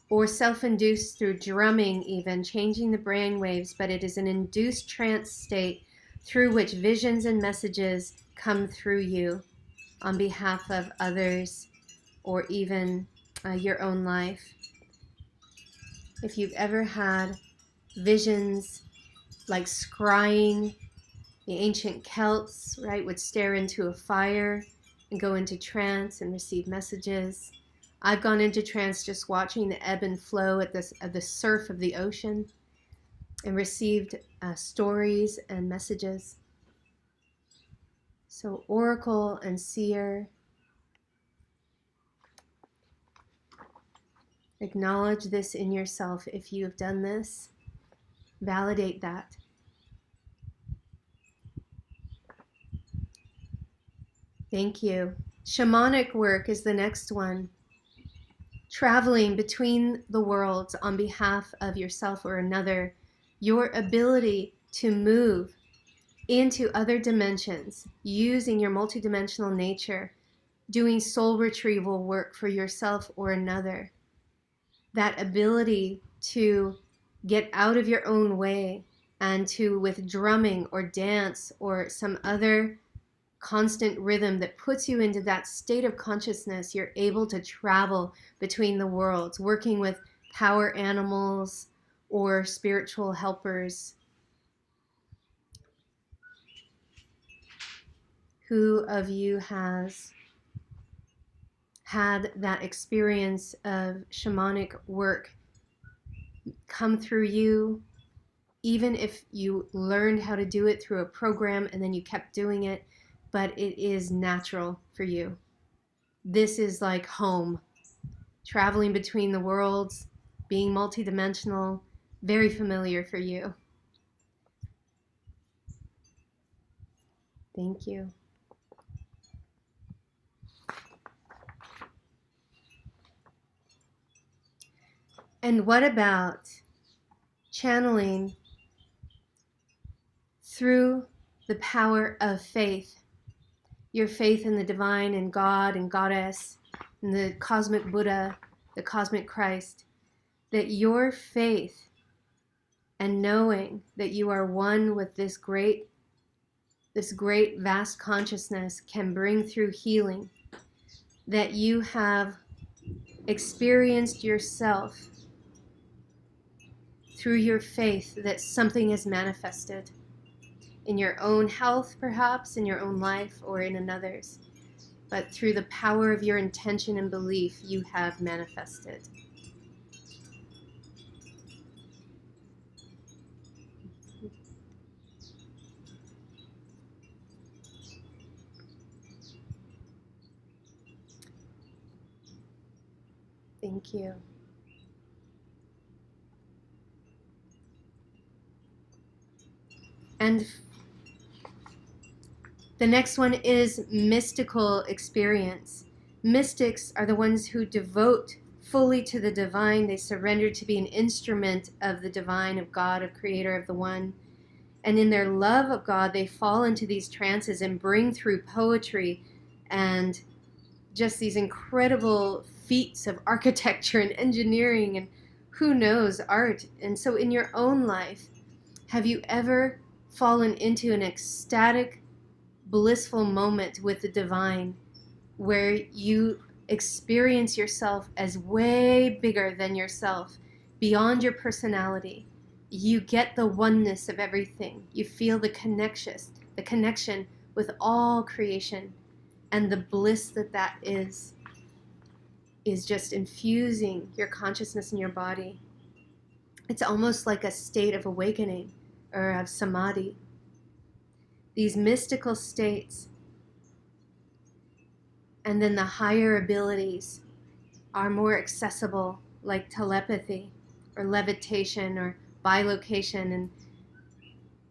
or self-induced through drumming, even changing the brain waves, but it is an induced trance state through which visions and messages come through you on behalf of others or even your own life. If you've ever had visions like scrying, the ancient Celts, right, would stare into a fire and go into trance and receive messages. I've gone into trance just watching the ebb and flow of the surf of the ocean and received stories and messages. So oracle and seer, acknowledge this in yourself if you have done this. Validate that. Thank you. Shamanic work is the next one. Traveling between the worlds on behalf of yourself or another, your ability to move into other dimensions using your multidimensional nature, doing soul retrieval work for yourself or another. That ability to get out of your own way and to, with drumming or dance or some other constant rhythm that puts you into that state of consciousness, you're able to travel between the worlds, working with power animals or spiritual helpers. Who of you has had that experience of shamanic work come through you, even if you learned how to do it through a program and then you kept doing it, but it is natural for you? This is like home. Traveling between the worlds, being multidimensional, very familiar for you. Thank you. And what about channeling through the power of faith? Your faith in the divine and God and Goddess and the cosmic Buddha, the cosmic Christ, that your faith and knowing that you are one with this great vast consciousness can bring through healing, that you have experienced yourself through your faith that something is manifested in your own health, perhaps in your own life or in another's, but through the power of your intention and belief you have manifested. Thank you. And the next one is mystical experience. Mystics are the ones who devote fully to the divine. They surrender to be an instrument of the divine, of God, of Creator, of the One. And in their love of God, they fall into these trances and bring through poetry and just these incredible feats of architecture and engineering and who knows, art. And so in your own life, have you ever fallen into an ecstatic, blissful moment with the divine where you experience yourself as way bigger than yourself, beyond your personality? You get the oneness of everything. You feel the connection with all creation, and the bliss that is just infusing your consciousness in your body. It's almost like a state of awakening or of samadhi. These mystical states, and then the higher abilities are more accessible, like telepathy or levitation or bilocation. And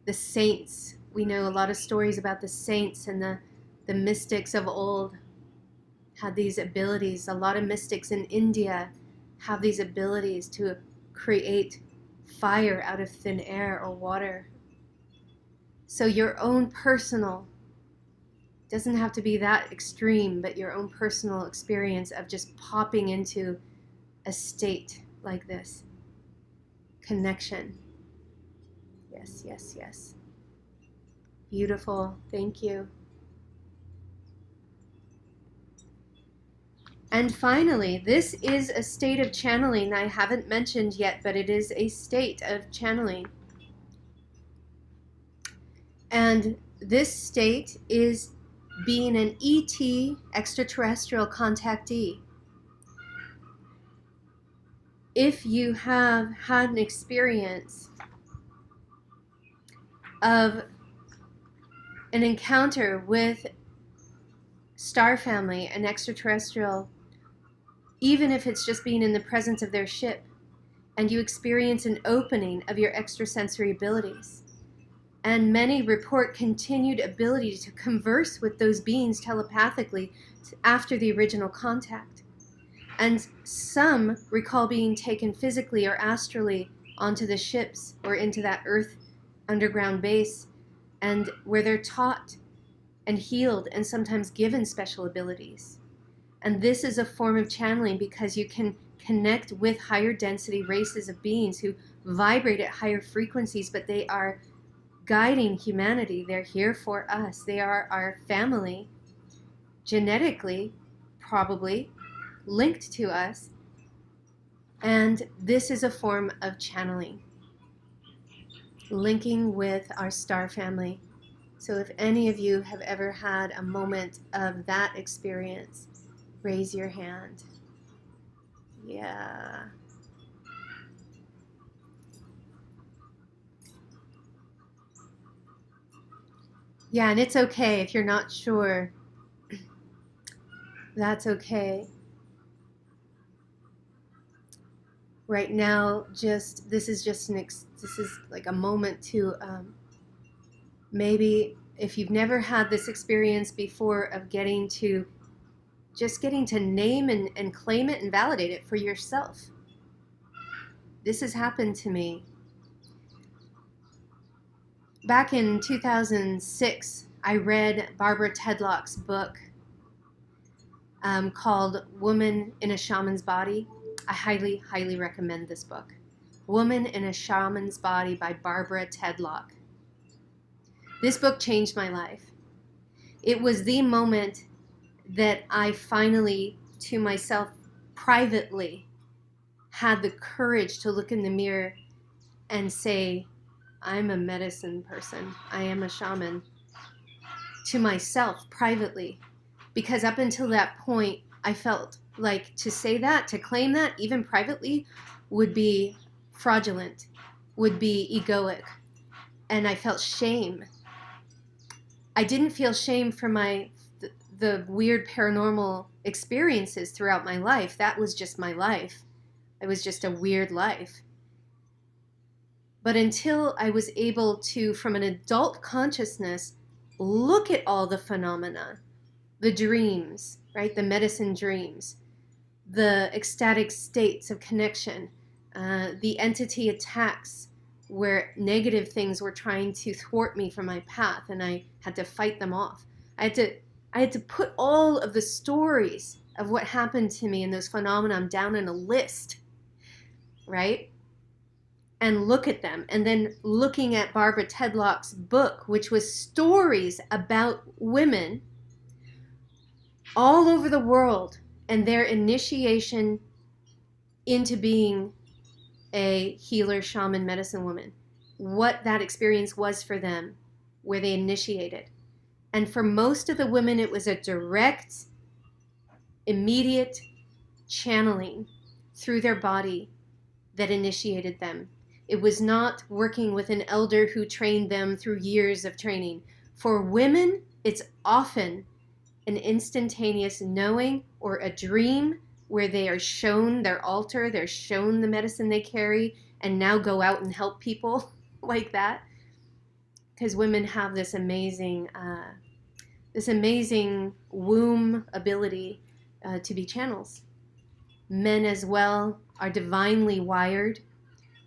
the saints, we know a lot of stories about the saints and the mystics of old had these abilities. A lot of mystics in India have these abilities to create fire out of thin air or water. So your own personal, doesn't have to be that extreme, but your own personal experience of just popping into a state like this. Connection. Yes, yes, yes. Beautiful. Thank you. And finally, this is a state of channeling I haven't mentioned yet, but it is a state of channeling. And this state is being an ET, extraterrestrial contactee. If you have had an experience of an encounter with star family, an extraterrestrial, even if it's just being in the presence of their ship, and you experience an opening of your extrasensory abilities. And many report continued ability to converse with those beings telepathically after the original contact. And some recall being taken physically or astrally onto the ships or into that Earth underground base, and where they're taught and healed and sometimes given special abilities. And this is a form of channeling because you can connect with higher density races of beings who vibrate at higher frequencies, but they are guiding humanity. They're here for us. They are our family, genetically, probably linked to us. And this is a form of channeling, linking with our star family. So if any of you have ever had a moment of that experience, raise your hand. Yeah. Yeah, and it's okay if you're not sure. That's okay. Right now, this is like a moment to maybe if you've never had this experience before of getting to name and claim it and validate it for yourself. This has happened to me. Back in 2006, I read Barbara Tedlock's book called Woman in a Shaman's Body. I highly, highly recommend this book. Woman in a Shaman's Body by Barbara Tedlock. This book changed my life. It was the moment that I finally, to myself, privately, had the courage to look in the mirror and say, I'm a medicine person. I am a shaman. To myself, privately. Because up until that point, I felt like to say that, to claim that, even privately, would be fraudulent, would be egoic. And I felt shame. I didn't feel shame for the weird paranormal experiences throughout my life, that was just my life. It was just a weird life. But until I was able to, from an adult consciousness, look at all the phenomena, the dreams, right? The medicine dreams, the ecstatic states of connection, the entity attacks where negative things were trying to thwart me from my path and I had to fight them off. I had to put all of the stories of what happened to me and those phenomena down in a list, right? And look at them. And then looking at Barbara Tedlock's book, which was stories about women all over the world and their initiation into being a healer, shaman, medicine woman, what that experience was for them, where they initiated. And for most of the women, it was a direct, immediate channeling through their body that initiated them. It was not working with an elder who trained them through years of training. For women, it's often an instantaneous knowing or a dream where they are shown their altar, they're shown the medicine they carry, and now go out and help people like that. Because women have this amazing womb ability to be channels. Men as well are divinely wired,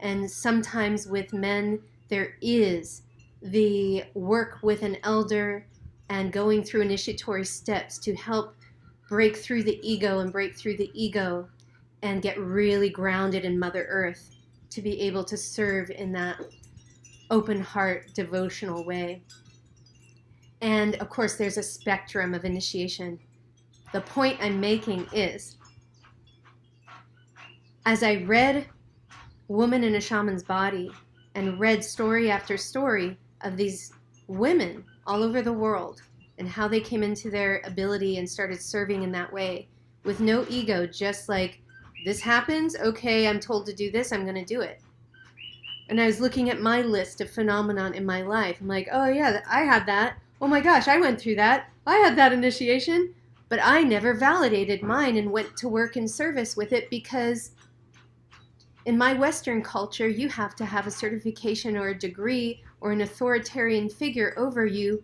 and sometimes with men there is the work with an elder and going through initiatory steps to help break through the ego and get really grounded in Mother Earth to be able to serve in that open heart devotional way. And of course there's a spectrum of initiation. The point I'm making is, as I read Woman in a Shaman's Body and read story after story of these women all over the world and how they came into their ability and started serving in that way with no ego, just like, this happens, okay, I'm told to do this, I'm going to do it. And I was looking at my list of phenomenon in my life. I'm like, oh yeah, I had that. Oh my gosh, I went through that. I had that initiation. But I never validated mine and went to work in service with it, because in my Western culture, you have to have a certification or a degree or an authoritarian figure over you,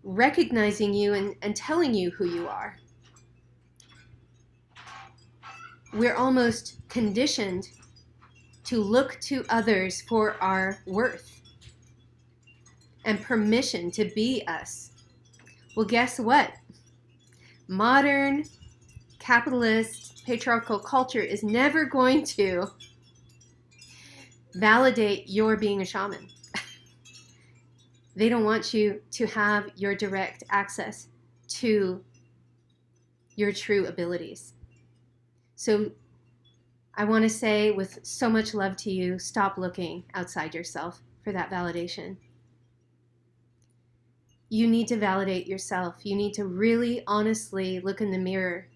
recognizing you and telling you who you are. We're almost conditioned to look to others for our worth and permission to be us. Well, guess what? Modern capitalist patriarchal culture is never going to validate your being a shaman. They don't want you to have your direct access to your true abilities. So I want to say with so much love to you, stop looking outside yourself for that validation. You need to validate yourself. You need to really honestly look in the mirror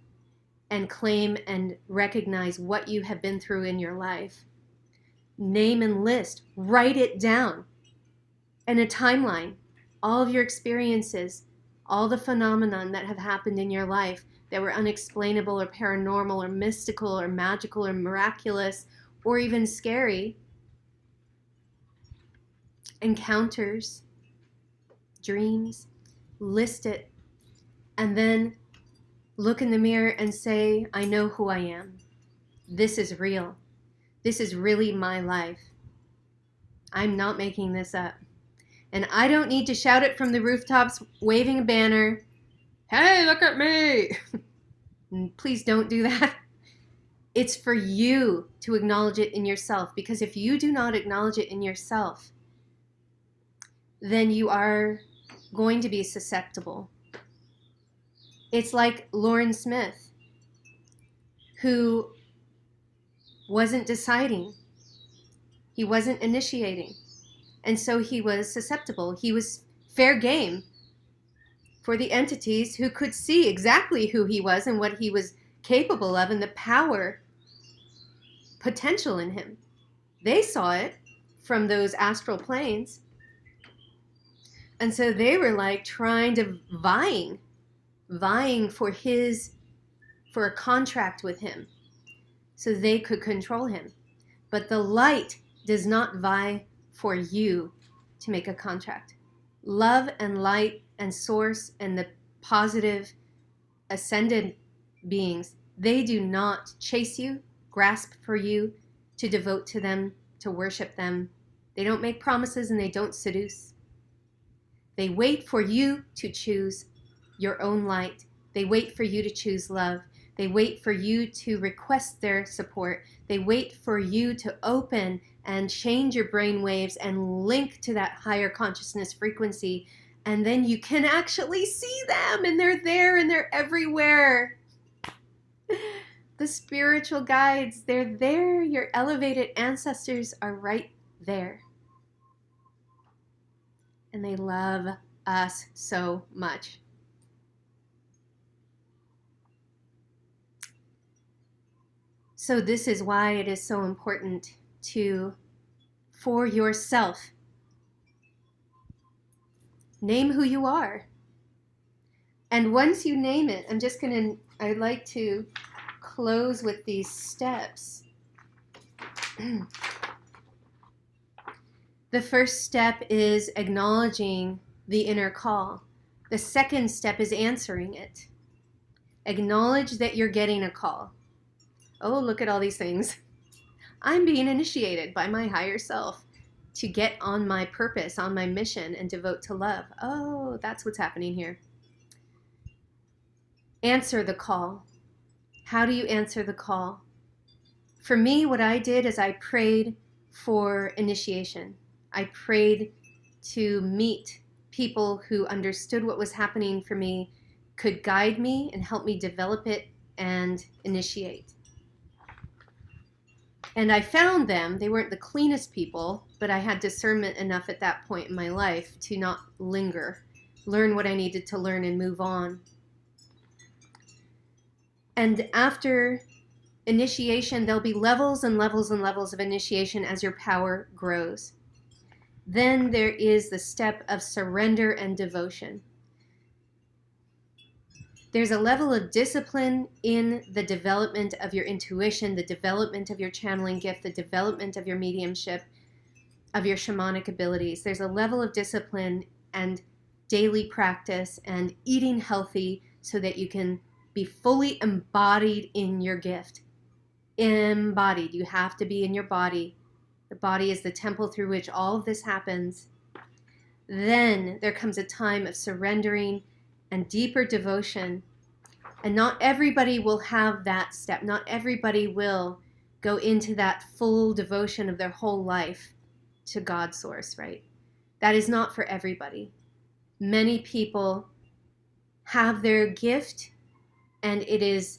and claim and recognize what you have been through in your life. Name and list, write it down in a timeline, all of your experiences, all the phenomenon that have happened in your life that were unexplainable or paranormal or mystical or magical or miraculous or even scary. Encounters, dreams, list it, and then look in the mirror and say, I know who I am. This is real. This is really my life. I'm not making this up. And I don't need to shout it from the rooftops, waving a banner, hey, look at me. Please don't do that. It's for you to acknowledge it in yourself, because if you do not acknowledge it in yourself, then you are going to be susceptible. It's like Lauren Smith, who wasn't deciding. He wasn't initiating. And so he was susceptible. He was fair game for the entities who could see exactly who he was and what he was capable of and the power potential in him. They saw it from those astral planes. And so they were like vying vying for a contract with him so they could control him. But the light does not vie for you to make a contract. Love and light and source and the positive ascended beings, they do not chase you, grasp for you, to devote to them, to worship them. They don't make promises and they don't seduce. They wait for you to choose your own light. They wait for you to choose love. They wait for you to request their support. They wait for you to open and change your brain waves and link to that higher consciousness frequency. And then you can actually see them, and they're there and they're everywhere. The spiritual guides, they're there. Your elevated ancestors are right there. And they love us so much. So this is why it is so important for yourself, name who you are. And once you name it, I'd like to close with these steps. The first step is acknowledging the inner call. The second step is answering it. Acknowledge that you're getting a call. Oh, look at all these things. I'm being initiated by my higher self to get on my purpose, on my mission, and devote to love. Oh, that's what's happening here. Answer the call. How do you answer the call? For me, what I did is I prayed for initiation. I prayed to meet people who understood what was happening for me, could guide me and help me develop it and initiate. And I found them. They weren't the cleanest people, but I had discernment enough at that point in my life to not linger, learn what I needed to learn and move on. And after initiation, there'll be levels and levels and levels of initiation as your power grows. Then there is the step of surrender and devotion. There's a level of discipline in the development of your intuition, the development of your channeling gift, the development of your mediumship, of your shamanic abilities. There's a level of discipline and daily practice and eating healthy so that you can be fully embodied in your gift. Embodied. You have to be in your body. The body is the temple through which all of this happens. Then there comes a time of surrendering and deeper devotion. And not everybody will have that step. Not everybody will go into that full devotion of their whole life to God source, right? That is not for everybody. Many people have their gift and it is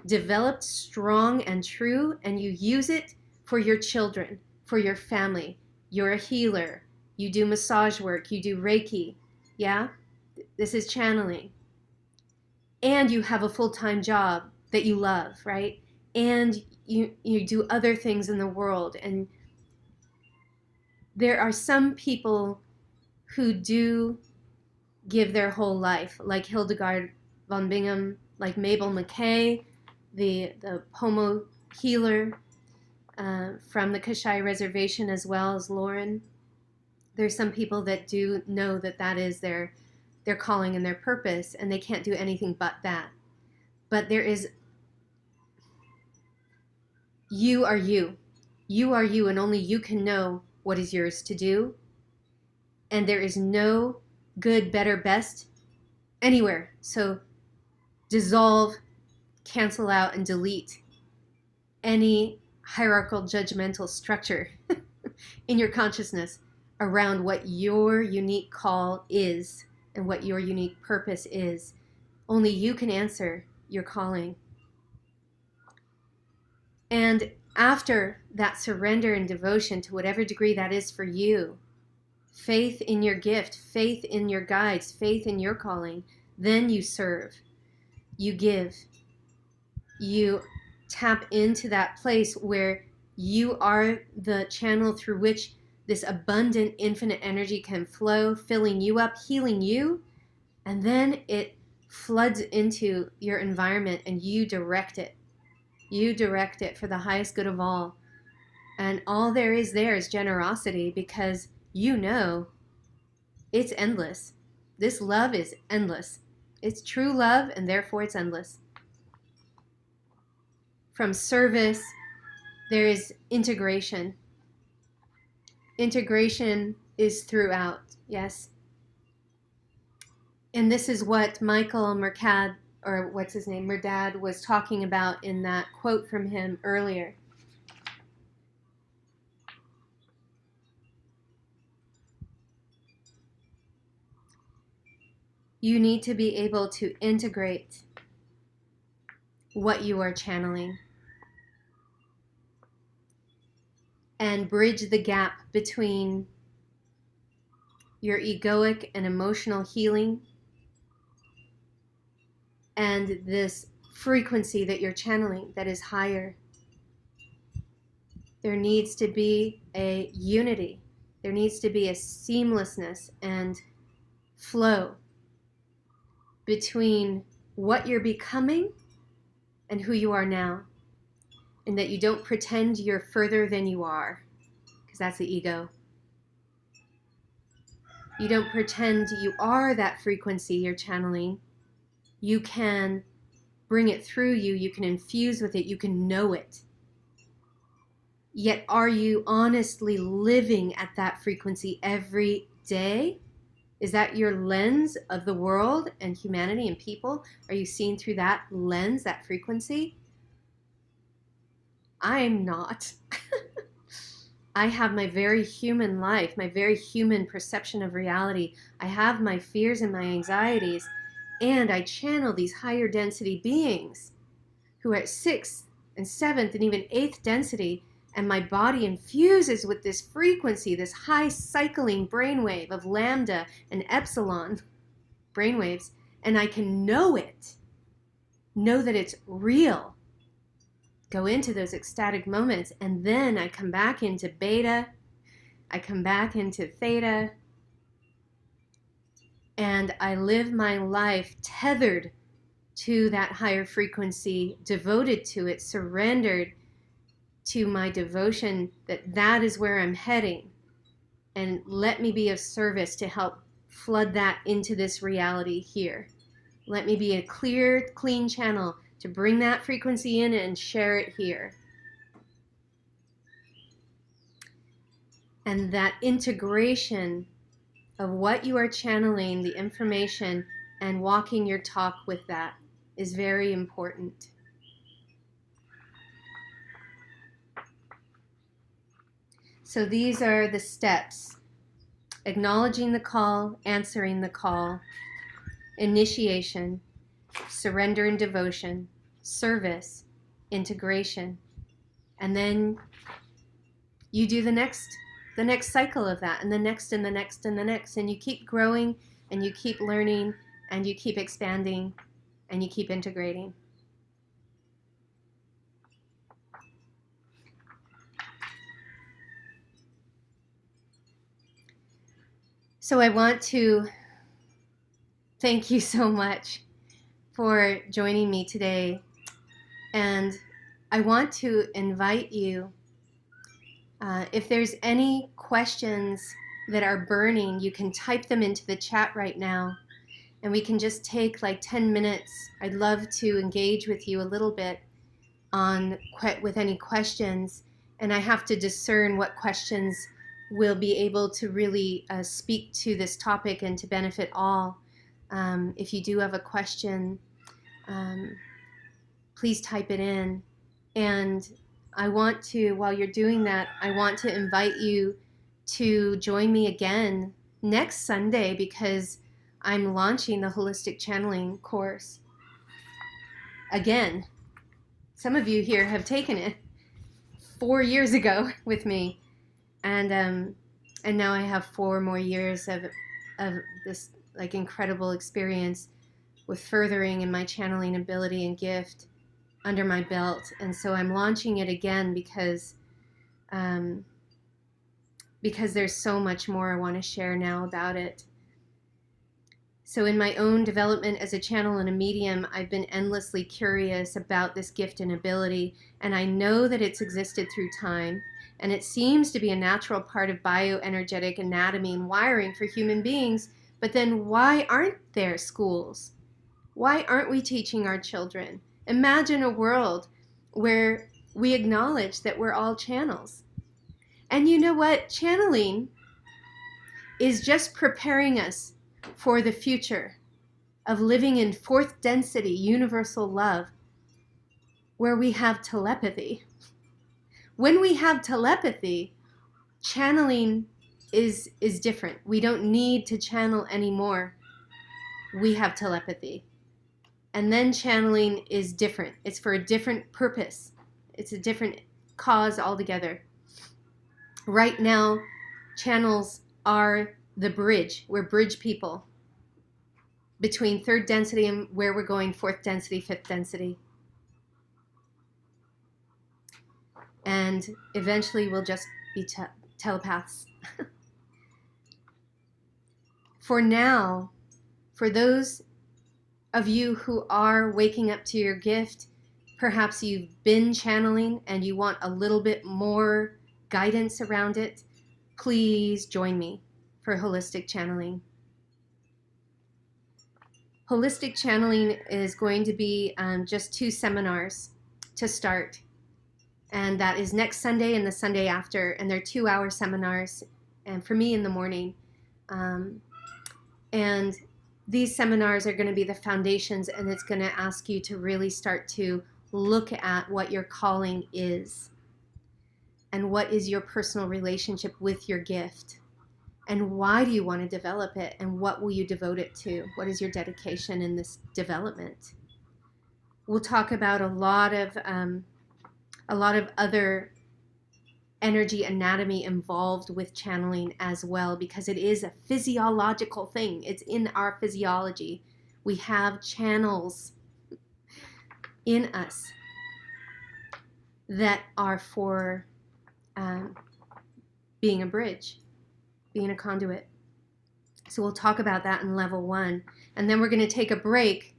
developed strong and true, and you use it for your children, for your family. You're a healer. You do massage work. You do Reiki. Yeah? This is channeling. And you have a full-time job that you love, right? And you do other things in the world. And there are some people who do give their whole life, like Hildegard von Bingen, like Mabel McKay, the Pomo healer from the Kashai Reservation, as well as Lauren. There's some people that do know that that is their calling and their purpose, and they can't do anything but that. But there is, you are you. You are you, and only you can know what is yours to do. And there is no good, better, best anywhere. So dissolve, cancel out, and delete any hierarchical judgmental structure in your consciousness around what your unique call is and what your unique purpose is. Only you can answer your calling. And after that surrender and devotion, to whatever degree that is for you, faith in your gift, faith in your guides, faith in your calling, then you serve, you give, you tap into that place where you are the channel through which this abundant infinite energy can flow, filling you up, healing you, and then it floods into your environment, and you direct it. You direct it for the highest good of all. And all there is generosity, because you know it's endless. This love is endless. It's true love, and therefore it's endless. From service, there is integration. Integration is throughout, yes. And this is what Michael Murdad, or what's his name, Murdad, was talking about in that quote from him earlier. You need to be able to integrate what you are channeling and bridge the gap between your egoic and emotional healing and this frequency that you're channeling that is higher. There needs to be a unity. There needs to be a seamlessness and flow between what you're becoming and who you are now. And that you don't pretend you're further than you are, because that's the ego. You don't pretend you are that frequency you're channeling. You can bring it through you. You can infuse with it. You can know it. Yet are you honestly living at that frequency every day? Is that your lens of the world and humanity and people? Are you seeing through that lens, that frequency? I'm not. I have my very human life, my very human perception of reality. I have my fears and my anxieties, and I channel these higher density beings who are at 6th and 7th and even 8th density, and my body infuses with this frequency, this high cycling brainwave of lambda and epsilon brainwaves, and I can know it, know that it's real, go into those ecstatic moments, and then I come back into beta, I come back into theta, and I live my life tethered to that higher frequency, devoted to it, surrendered to my devotion that that is where I'm heading, and let me be of service to help flood that into this reality here. Let me be a clear, clean channel to bring that frequency in and share it here. And that integration of what you are channeling, the information, and walking your talk with that is very important. So these are the steps: acknowledging the call, answering the call, initiation, surrender and devotion, service, integration, and then you do the next cycle of that, and the next and the next and the next, and you keep growing and you keep learning and you keep expanding and you keep integrating. So I want to thank you so much for joining me today, and I want to invite you, if there's any questions that are burning, you can type them into the chat right now, and we can just take like 10 minutes. I'd love to engage with you a little bit with any questions, and I have to discern what questions will be able to really speak to this topic and to benefit all. If you do have a question, please type it in. And I want to, while you're doing that, I want to invite you to join me again next Sunday, because I'm launching the Holistic Channeling course again. Some of you here have taken it 4 years ago with me, and now I have 4 more years of this like incredible experience with furthering in my channeling ability and gift under my belt. And so I'm launching it again because there's so much more I want to share now about it. So in my own development as a channel and a medium, I've been endlessly curious about this gift and ability, and I know that it's existed through time, and it seems to be a natural part of bioenergetic anatomy and wiring for human beings. But then why aren't there schools? Why aren't we teaching our children? Imagine a world where we acknowledge that we're all channels. And you know what? Channeling is just preparing us for the future of living in fourth density universal love where we have telepathy. When we have telepathy, channeling is different. We don't need to channel anymore. We have telepathy. And then channeling is different. It's for a different purpose. It's a different cause altogether. Right now, channels are the bridge. We're bridge people between third density and where we're going, fourth density, fifth density. And eventually we'll just be telepaths. For now, for those of you who are waking up to your gift, perhaps you've been channeling and you want a little bit more guidance around it, please join me for holistic channeling. Holistic channeling is going to be just 2 seminars to start. And that is next Sunday and the Sunday after. And they're 2-hour seminars, and for me in the morning. And these seminars are going to be the foundations, and it's going to ask you to really start to look at what your calling is and what is your personal relationship with your gift. And why do you want to develop it? And what will you devote it to? What is your dedication in this development? We'll talk about a lot of other energy anatomy involved with channeling as well, because it is a physiological thing. It's in our physiology. We have channels in us that are for being a bridge, being a conduit. So we'll talk about that in level 1. And then we're going to take a break.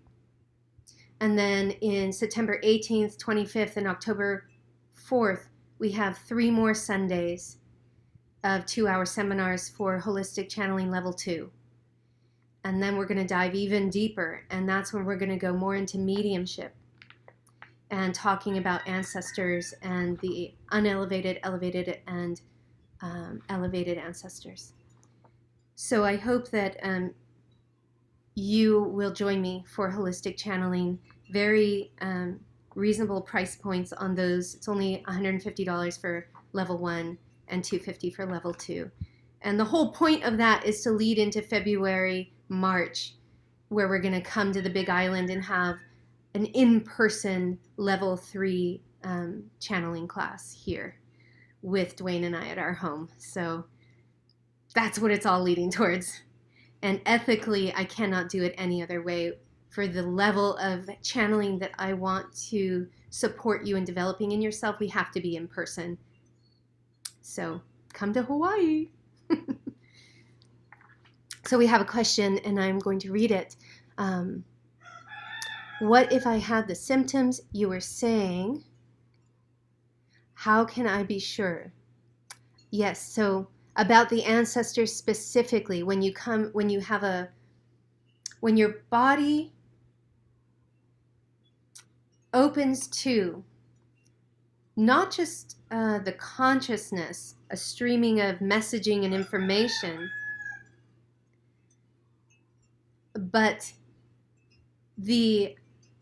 And then in September 18th, 25th, and October 4th, we have 3 more Sundays of 2-hour seminars for holistic channeling level 2. And then we're going to dive even deeper. And that's when we're going to go more into mediumship and talking about ancestors and the unelevated, elevated, and elevated ancestors. So I hope that you will join me for holistic channeling. Very reasonable price points on those. It's only $150 for level 1 and $250 for level 2. And the whole point of that is to lead into February, March, where we're going to come to the Big Island and have an in-person level 3 channeling class here with Dwayne and I at our home. So that's what it's all leading towards. And ethically, I cannot do it any other way. For the level of channeling that I want to support you in developing in yourself, we have to be in person. So come to Hawaii. So we have a question, and I'm going to read it. What if I had the symptoms you were saying? How can I be sure? Yes, so about the ancestors specifically, when your body opens to not just the consciousness, a streaming of messaging and information, but the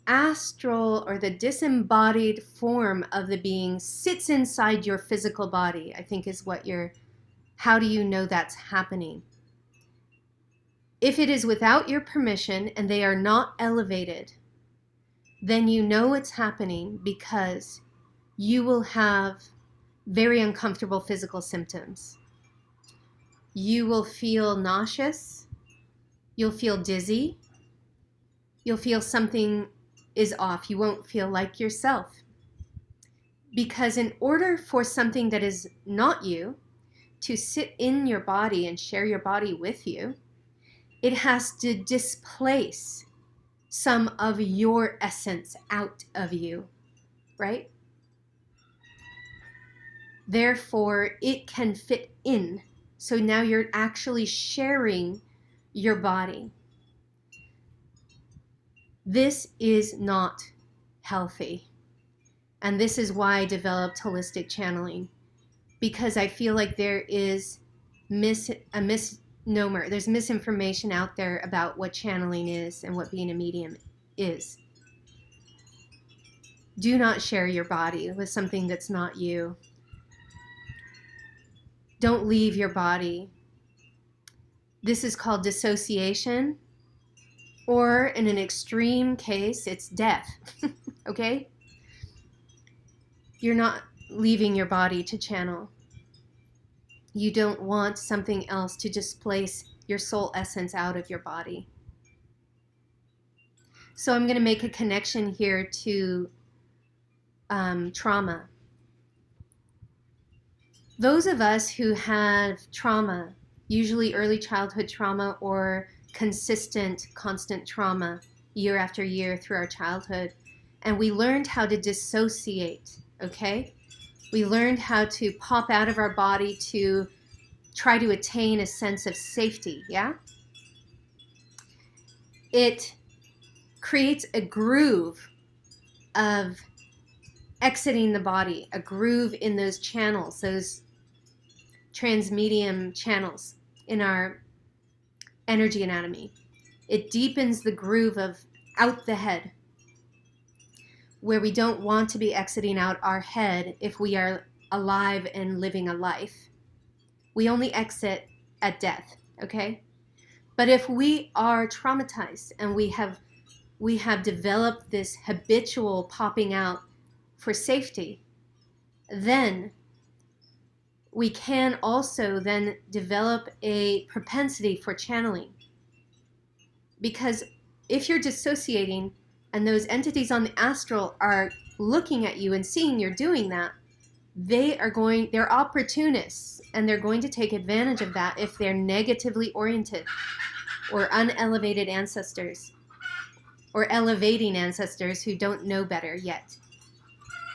astral or the disembodied form of the being sits inside your physical body, I think is what how do you know that's happening? If it is without your permission and they are not elevated, then you know it's happening because you will have very uncomfortable physical symptoms. You will feel nauseous. You'll feel dizzy. You'll feel something is off. You won't feel like yourself. Because in order for something that is not you to sit in your body and share your body with you, It has to displace some of your essence out of you, right? Therefore, it can fit in. So now you're actually sharing your body. This is not healthy. And this is why I developed holistic channeling, because I feel like there is a misnomer. There's misinformation out there about what channeling is and what being a medium is. Do not share your body with something that's not you. Don't leave your body. This is called dissociation, or in an extreme case, it's death. Okay? You're not leaving your body to channel. You don't want something else to displace your soul essence out of your body. So I'm going to make a connection here to trauma. Those of us who have trauma, usually early childhood trauma or consistent, constant trauma year after year through our childhood, and we learned how to dissociate, okay? We learned how to pop out of our body to try to attain a sense of safety, yeah? It creates a groove of exiting the body, a groove in those channels, those transmedium channels in our energy anatomy. It deepens the groove of out the head, where we don't want to be exiting out our head if we are alive and living a life. We only exit at death, okay? But if we are traumatized and we have developed this habitual popping out for safety, then we can also then develop a propensity for channeling. Because if you're dissociating and those entities on the astral are looking at you and seeing you're doing that, they're opportunists, and they're going to take advantage of that if they're negatively oriented or unelevated ancestors or elevating ancestors who don't know better yet.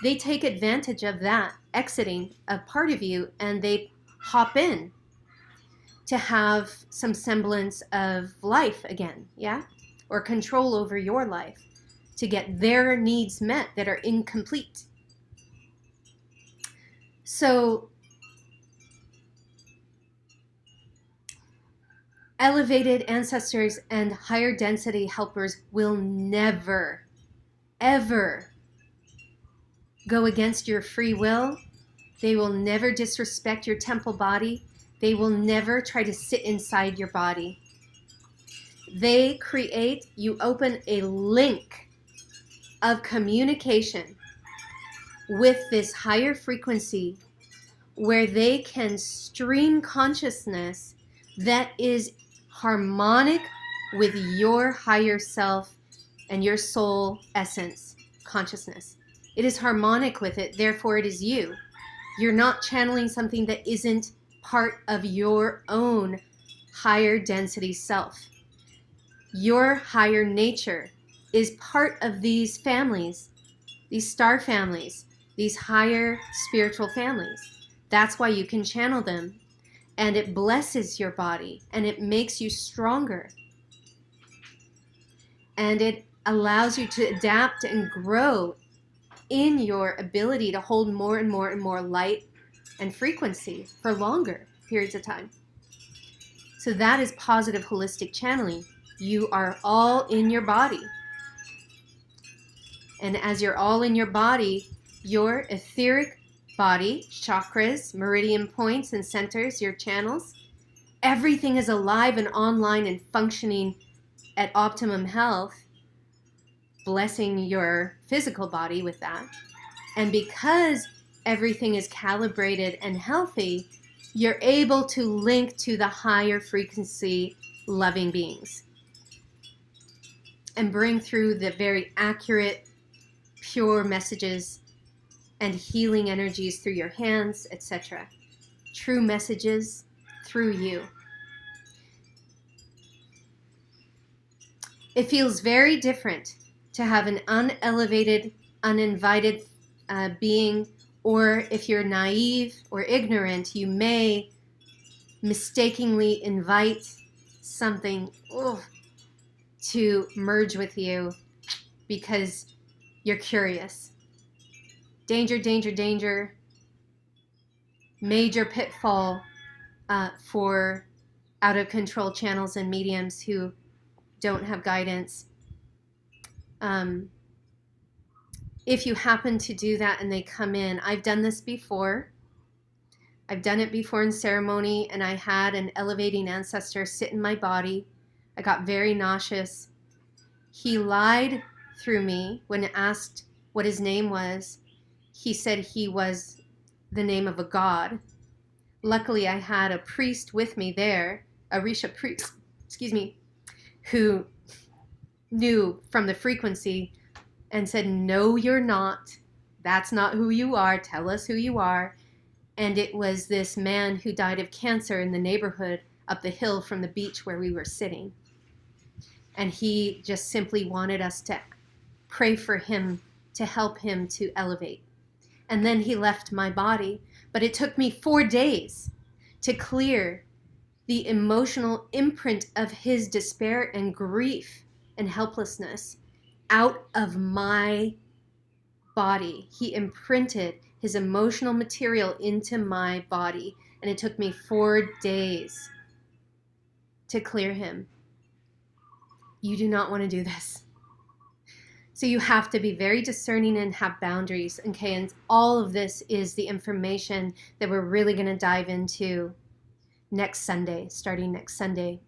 They take advantage of that exiting a part of you, and they hop in to have some semblance of life again, yeah? Or control over your life to get their needs met that are incomplete. So elevated ancestors and higher density helpers will never, ever go against your free will. They will never disrespect your temple body. They will never try to sit inside your body. You open a link of communication with this higher frequency where they can stream consciousness that is harmonic with your higher self and your soul essence consciousness. It is harmonic with it, therefore it is you. You're not channeling something that isn't part of your own higher density self. Your higher nature is part of these families, these star families, these higher spiritual families. That's why you can channel them, and it blesses your body, and it makes you stronger, and it allows you to adapt and grow in your ability to hold more and more and more light and frequency for longer periods of time. So that is positive holistic channeling. You are all in your body. And as you're all in your body, your etheric body, chakras, meridian points and centers, your channels, everything is alive and online and functioning at optimum health, blessing your physical body with that. And because everything is calibrated and healthy, you're able to link to the higher frequency loving beings and bring through the very accurate, pure messages and healing energies through your hands, etc. True messages through you. It feels very different to have an unelevated, uninvited being, or if you're naive or ignorant, you may mistakenly invite something to merge with you because you're curious. Danger, danger, danger. Major pitfall for out of control channels and mediums who don't have guidance. If you happen to do that and they come in, I've done this before. I've done it before in ceremony, and I had an elevating ancestor sit in my body. I got very nauseous. He lied through me when asked what his name was. He said he was the name of a god. Luckily, I had a priest with me there, a Risha priest, who knew from the frequency and said, "No, you're not. That's not who you are. Tell us who you are." And it was this man who died of cancer in the neighborhood up the hill from the beach where we were sitting. And he just simply wanted us to pray for him, to help him to elevate. And then he left my body. But it took me 4 days to clear the emotional imprint of his despair and grief and helplessness out of my body. He imprinted his emotional material into my body, and it took me 4 days to clear him. You do not want to do this. So you have to be very discerning and have boundaries. Okay, and all of this is the information that we're really going to dive into next Sunday, starting next Sunday.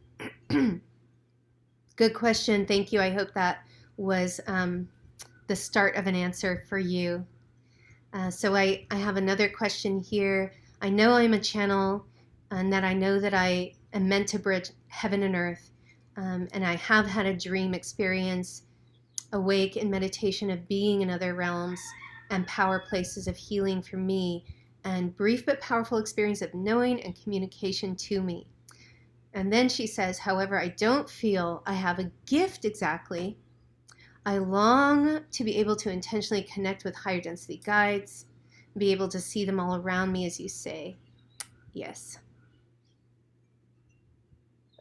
Good question. Thank you. I hope that was the start of an answer for you. So I have another question here. I know I'm a channel and that I know that I am meant to bridge heaven and earth. And I have had a dream experience, awake in meditation of being in other realms and power places of healing for me, and brief but powerful experience of knowing and communication to me. And then she says, however, I don't feel I have a gift exactly. I long to be able to intentionally connect with higher density guides, be able to see them all around me, as you say. Yes.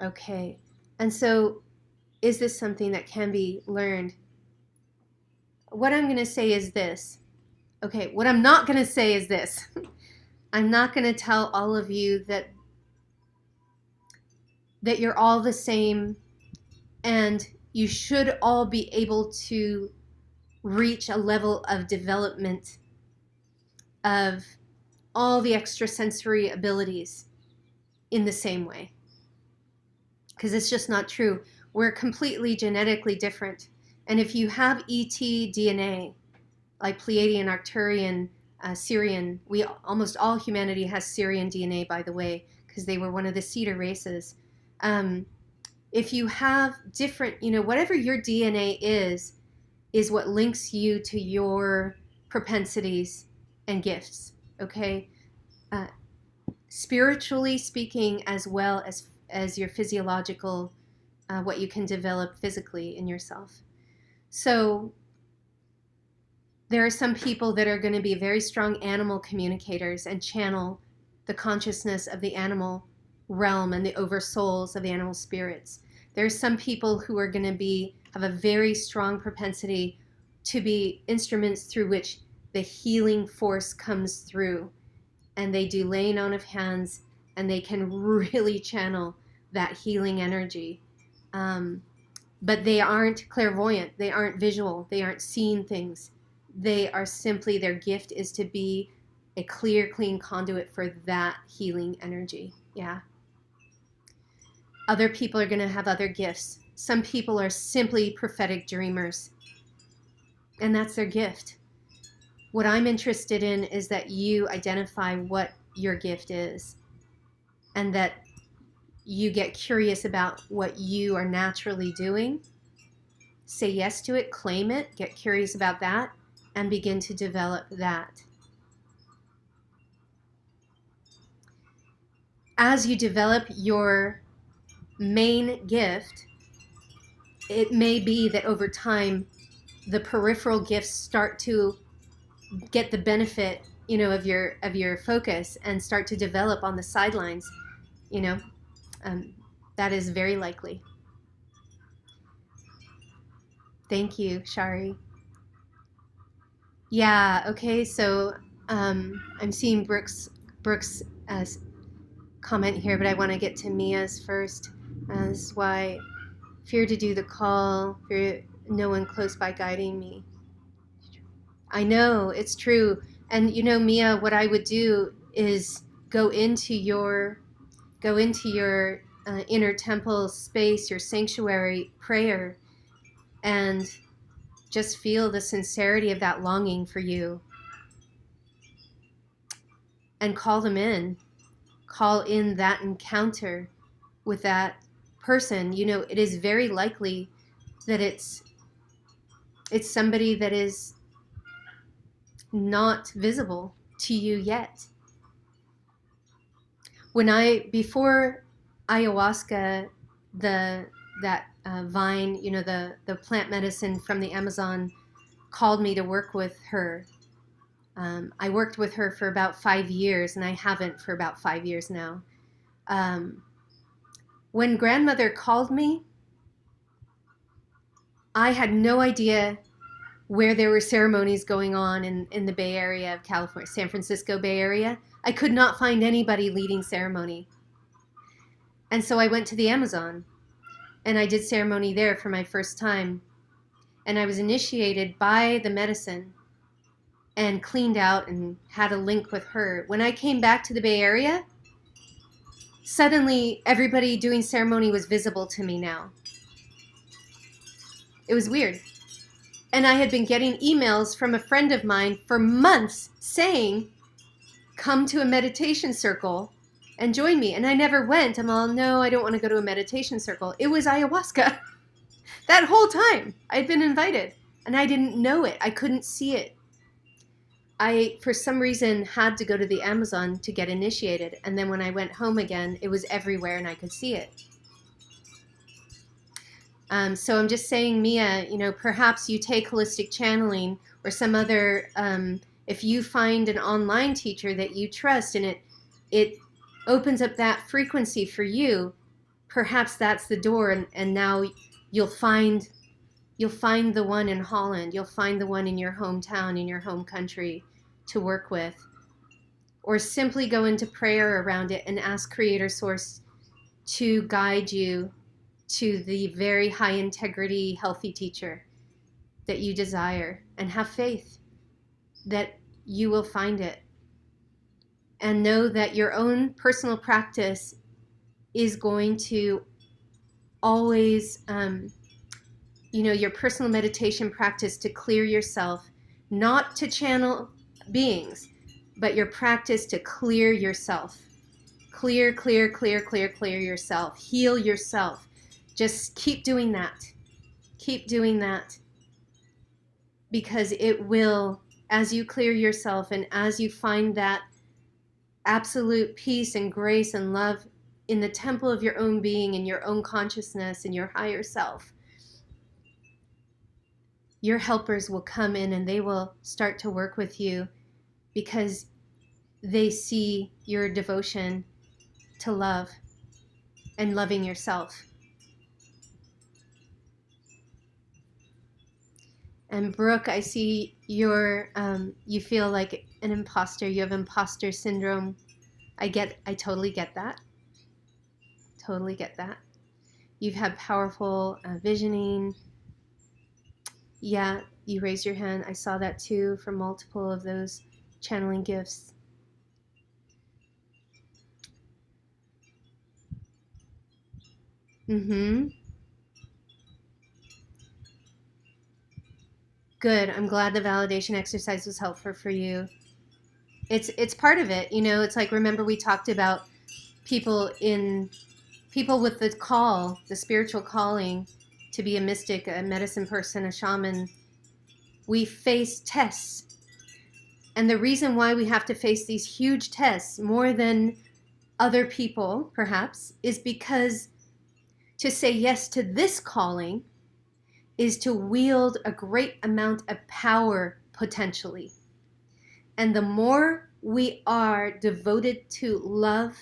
Okay. And so is this something that can be learned? What I'm going to say is this. Okay, what I'm not going to say is this. I'm not going to tell all of you that you're all the same and you should all be able to reach a level of development of all the extrasensory abilities in the same way. Because it's just not true. We're completely genetically different. And if you have ET DNA, like Pleiadian, Arcturian, Syrian, almost all humanity has Syrian DNA, by the way, because they were one of the cedar races. If you have different, whatever your DNA is what links you to your propensities and gifts, okay? Spiritually speaking, as well as your physiological, what you can develop physically in yourself. So there are some people that are going to be very strong animal communicators and channel the consciousness of the animal realm and the oversouls of the animal spirits. There are some people who are going to have a very strong propensity to be instruments through which the healing force comes through, and they do laying on of hands, and they can really channel that healing energy. But they aren't clairvoyant, they aren't visual, they aren't seeing things. They are simply, their gift is to be a clear, clean conduit for that healing energy. Yeah. Other people are going to have other gifts. Some people are simply prophetic dreamers, and that's their gift. What I'm interested in is that you identify what your gift is, and that you get curious about what you are naturally doing. Say yes to it, claim it, get curious about that, and begin to develop that. As you develop your main gift, it may be that over time, the peripheral gifts start to get the benefit, of your focus and start to develop on the sidelines. You know, um, that is very likely. Thank you, Shari. Yeah. Okay. So I'm seeing Brooks' comment here, but I want to get to Mia's first. This is why fear to do the call, fear no one close by guiding me. I know it's true, and Mia, what I would do is go into your inner temple space, your sanctuary prayer, and just feel the sincerity of that longing for you, and call them in. Call in that encounter with that person. It is very likely that it's somebody that is not visible to you yet. Before ayahuasca, that vine, the plant medicine from the Amazon, called me to work with her. I worked with her for about 5 years, and I haven't for about 5 years now. When grandmother called me, I had no idea where there were ceremonies going on in the Bay Area of California, San Francisco Bay Area. I could not find anybody leading ceremony. And so I went to the Amazon, and I did ceremony there for my first time. And I was initiated by the medicine and cleaned out and had a link with her. When I came back to the Bay Area, suddenly everybody doing ceremony was visible to me now. It was weird. And I had been getting emails from a friend of mine for months saying, come to a meditation circle and join me. And I never went. I'm all, no, I don't want to go to a meditation circle. It was ayahuasca. That whole time I'd been invited, and I didn't know it. I couldn't see it. I, for some reason, had to go to the Amazon to get initiated. And then when I went home again, it was everywhere and I could see it. So I'm just saying, Mia, perhaps you take holistic channeling or some other, if you find an online teacher that you trust and it opens up that frequency for you, perhaps that's the door, and now you'll find the one in Holland, you'll find the one in your hometown, in your home country to work with. Or simply go into prayer around it and ask Creator Source to guide you to the very high integrity, healthy teacher that you desire, and have faith that you will find it. And know that your own personal practice is going to always, your personal meditation practice to clear yourself, not to channel beings, but your practice to clear yourself. Clear yourself. Heal yourself. Just keep doing that. Keep doing that. Because it will, as you clear yourself and as you find that absolute peace and grace and love in the temple of your own being, in your own consciousness, in your higher self, your helpers will come in and they will start to work with you because they see your devotion to love and loving yourself. And Brooke, I see you feel like an imposter. You have imposter syndrome. I totally get that. Totally get that. You've had powerful visioning. Yeah, you raised your hand. I saw that too for multiple of those channeling gifts. Mm-hmm. Good. I'm glad the validation exercise was helpful for you. It's part of it. It's like, remember we talked about people with the call, the spiritual calling to be a mystic, a medicine person, a shaman. We face tests. And the reason why we have to face these huge tests more than other people, perhaps, is because to say yes to this calling is to wield a great amount of power potentially. And the more we are devoted to love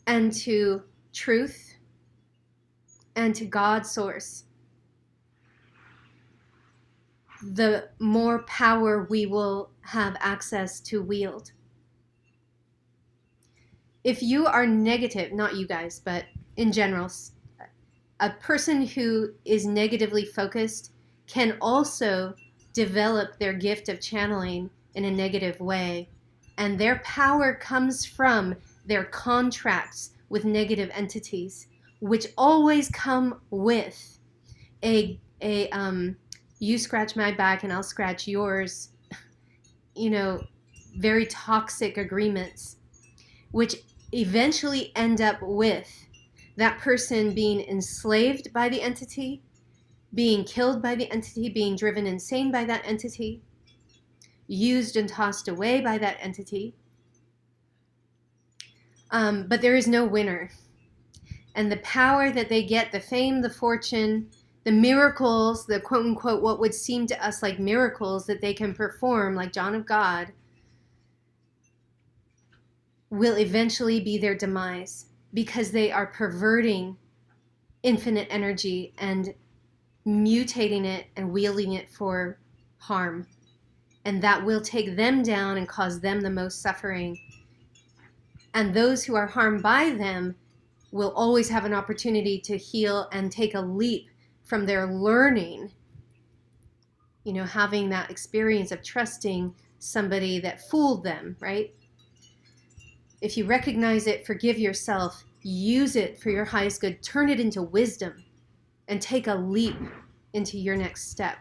and to truth and to God's source, the more power we will have access to wield. If you are negative, not you guys, but in general, a person who is negatively focused can also develop their gift of channeling in a negative way. And their power comes from their contracts with negative entities, which always come with a you scratch my back and I'll scratch yours, very toxic agreements, which eventually end up with that person being enslaved by the entity, being killed by the entity, being driven insane by that entity, used and tossed away by that entity. But there is no winner. And the power that they get, the fame, the fortune, the miracles, the quote unquote, what would seem to us like miracles that they can perform, like John of God, will eventually be their demise because they are perverting infinite energy and mutating it and wielding it for harm. And that will take them down and cause them the most suffering. And those who are harmed by them will always have an opportunity to heal and take a leap from their learning, having that experience of trusting somebody that fooled them, right? If you recognize it, forgive yourself, use it for your highest good, turn it into wisdom, and take a leap into your next step.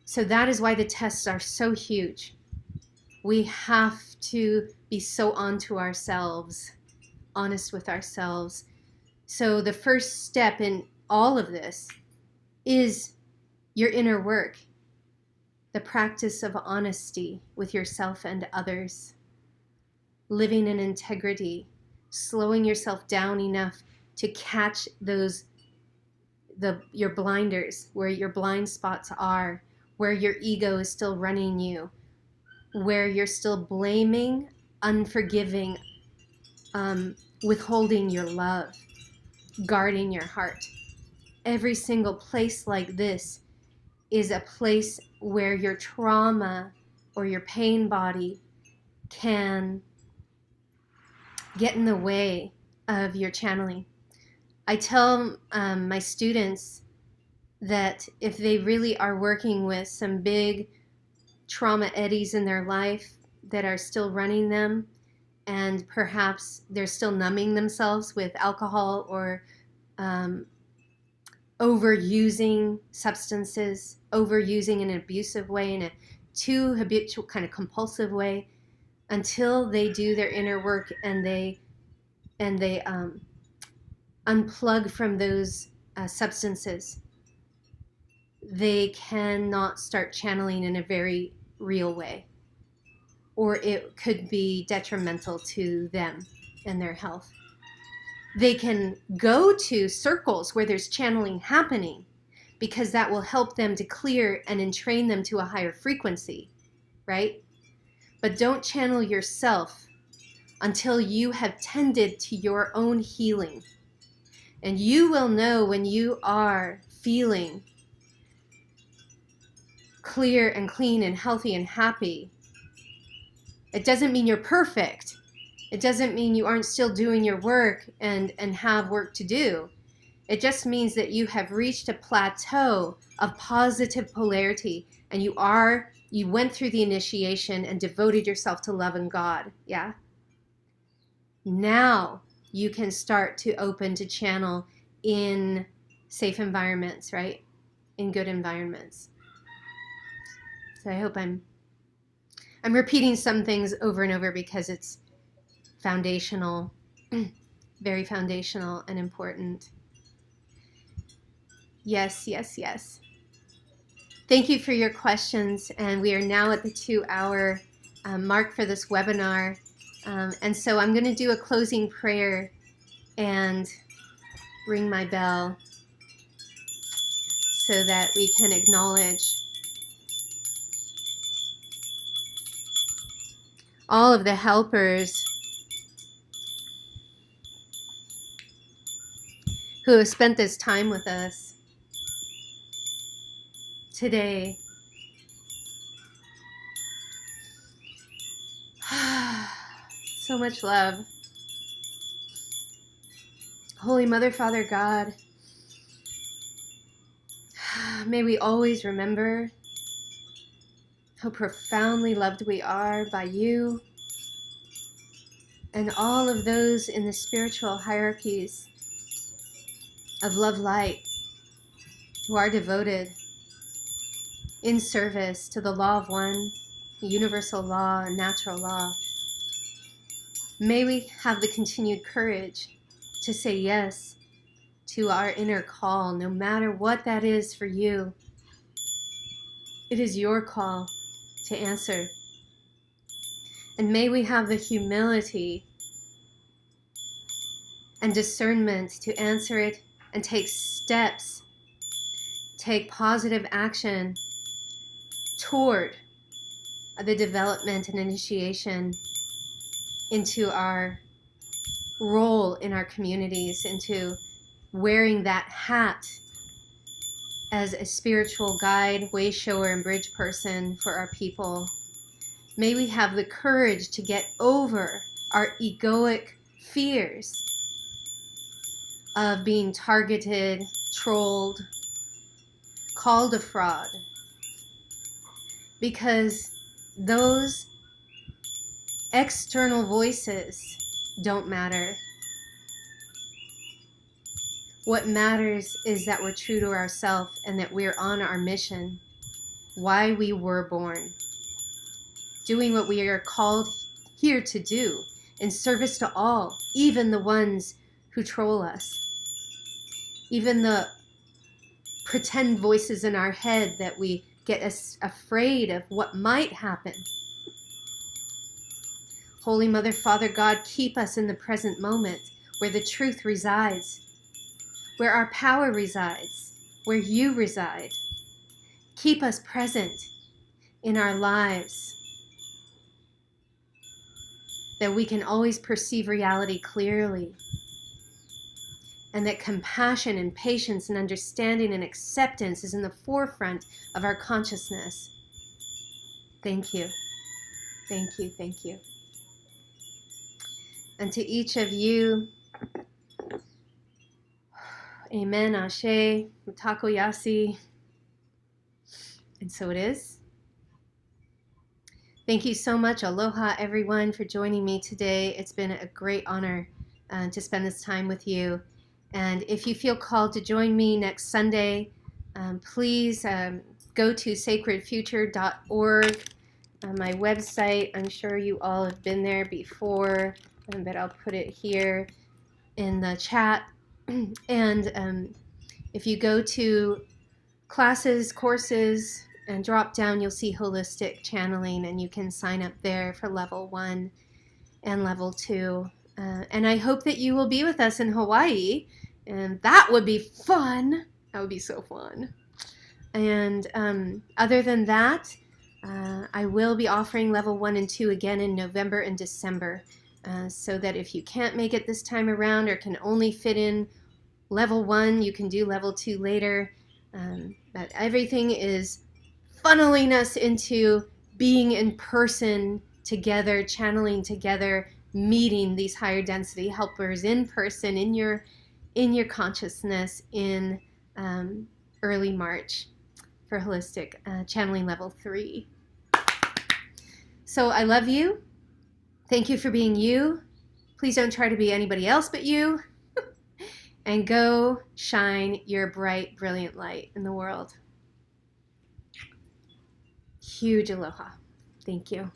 So that is why the tests are so huge. We have to be so onto ourselves, honest with ourselves. So the first step in all of this is your inner work, the practice of honesty with yourself and others, living in integrity, slowing yourself down enough to catch your blinders, where your blind spots are, where your ego is still running you, where you're still blaming, unforgiving, withholding your love, guarding your heart. Every single place like this is a place where your trauma or your pain body can get in the way of your channeling. I tell my students that if they really are working with some big trauma eddies in their life that are still running them, and perhaps they're still numbing themselves with alcohol or overusing substances, overusing in an abusive way, in a too habitual kind of compulsive way, until they do their inner work and they unplug from those substances, they cannot start channeling in a very real way, or it could be detrimental to them and their health. They can go to circles where there's channeling happening, because that will help them to clear and entrain them to a higher frequency, right? But don't channel yourself until you have tended to your own healing. And you will know when you are feeling clear and clean and healthy and happy. It doesn't mean you're perfect. It doesn't mean you aren't still doing your work and have work to do. It just means that you have reached a plateau of positive polarity, and you went through the initiation and devoted yourself to love and God. Yeah. Now you can start to open to channel in safe environments, right? In good environments. So I hope I'm repeating some things over and over because it's foundational, very foundational and important. Yes, yes, yes. Thank you for your questions. And we are now at the 2-hour mark for this webinar. And so I'm going to do a closing prayer and ring my bell. so that we can acknowledge all of the helpers who have spent this time with us today. So much love. Holy Mother, Father God, may we always remember how profoundly loved we are by you and all of those in the spiritual hierarchies of love light who are devoted in service to the law of one, universal law, and natural law. May we have the continued courage to say yes to our inner call, no matter what that is for you. It is your call to answer. And may we have the humility and discernment to answer it and take steps, take positive action toward the development and initiation into our role in our communities, into wearing that hat as a spiritual guide, way shower, and bridge person for our people. May we have the courage to get over our egoic fears of being targeted, trolled, called a fraud, because those external voices don't matter. What matters is that we're true to ourselves and that we're on our mission, why we were born, doing what we are called here to do in service to all, even the ones who troll us, even the pretend voices in our head that we get us afraid of what might happen. Holy Mother, Father God, keep us in the present moment where the truth resides, where our power resides, where you reside. Keep us present in our lives, that we can always perceive reality clearly, and that compassion and patience and understanding and acceptance is in the forefront of our consciousness. Thank you. Thank you. Thank you. And to each of you, amen, ashe, mutako yasi, and so it is. Thank you so much. Aloha, everyone, for joining me today. It's been a great honor to spend this time with you. And if you feel called to join me next Sunday, please go to sacredfuture.org, my website. I'm sure you all have been there before, but I'll put it here in the chat. And if you go to classes, courses, and drop down, you'll see holistic channeling, and you can sign up there for level 1 and level 2. And I hope that you will be with us in Hawaii, and that would be fun. That would be so fun. And other than that, I will be offering level 1 and 2 again in November and December, so that if you can't make it this time around or can only fit in level 1, you can do level 2 later. But everything is funneling us into being in person together, channeling together, meeting these higher density helpers in person in your consciousness in early March for holistic channeling level 3. So I love you. Thank you for being you. Please don't try to be anybody else but you. And go shine your bright, brilliant light in the world. Huge aloha. Thank you.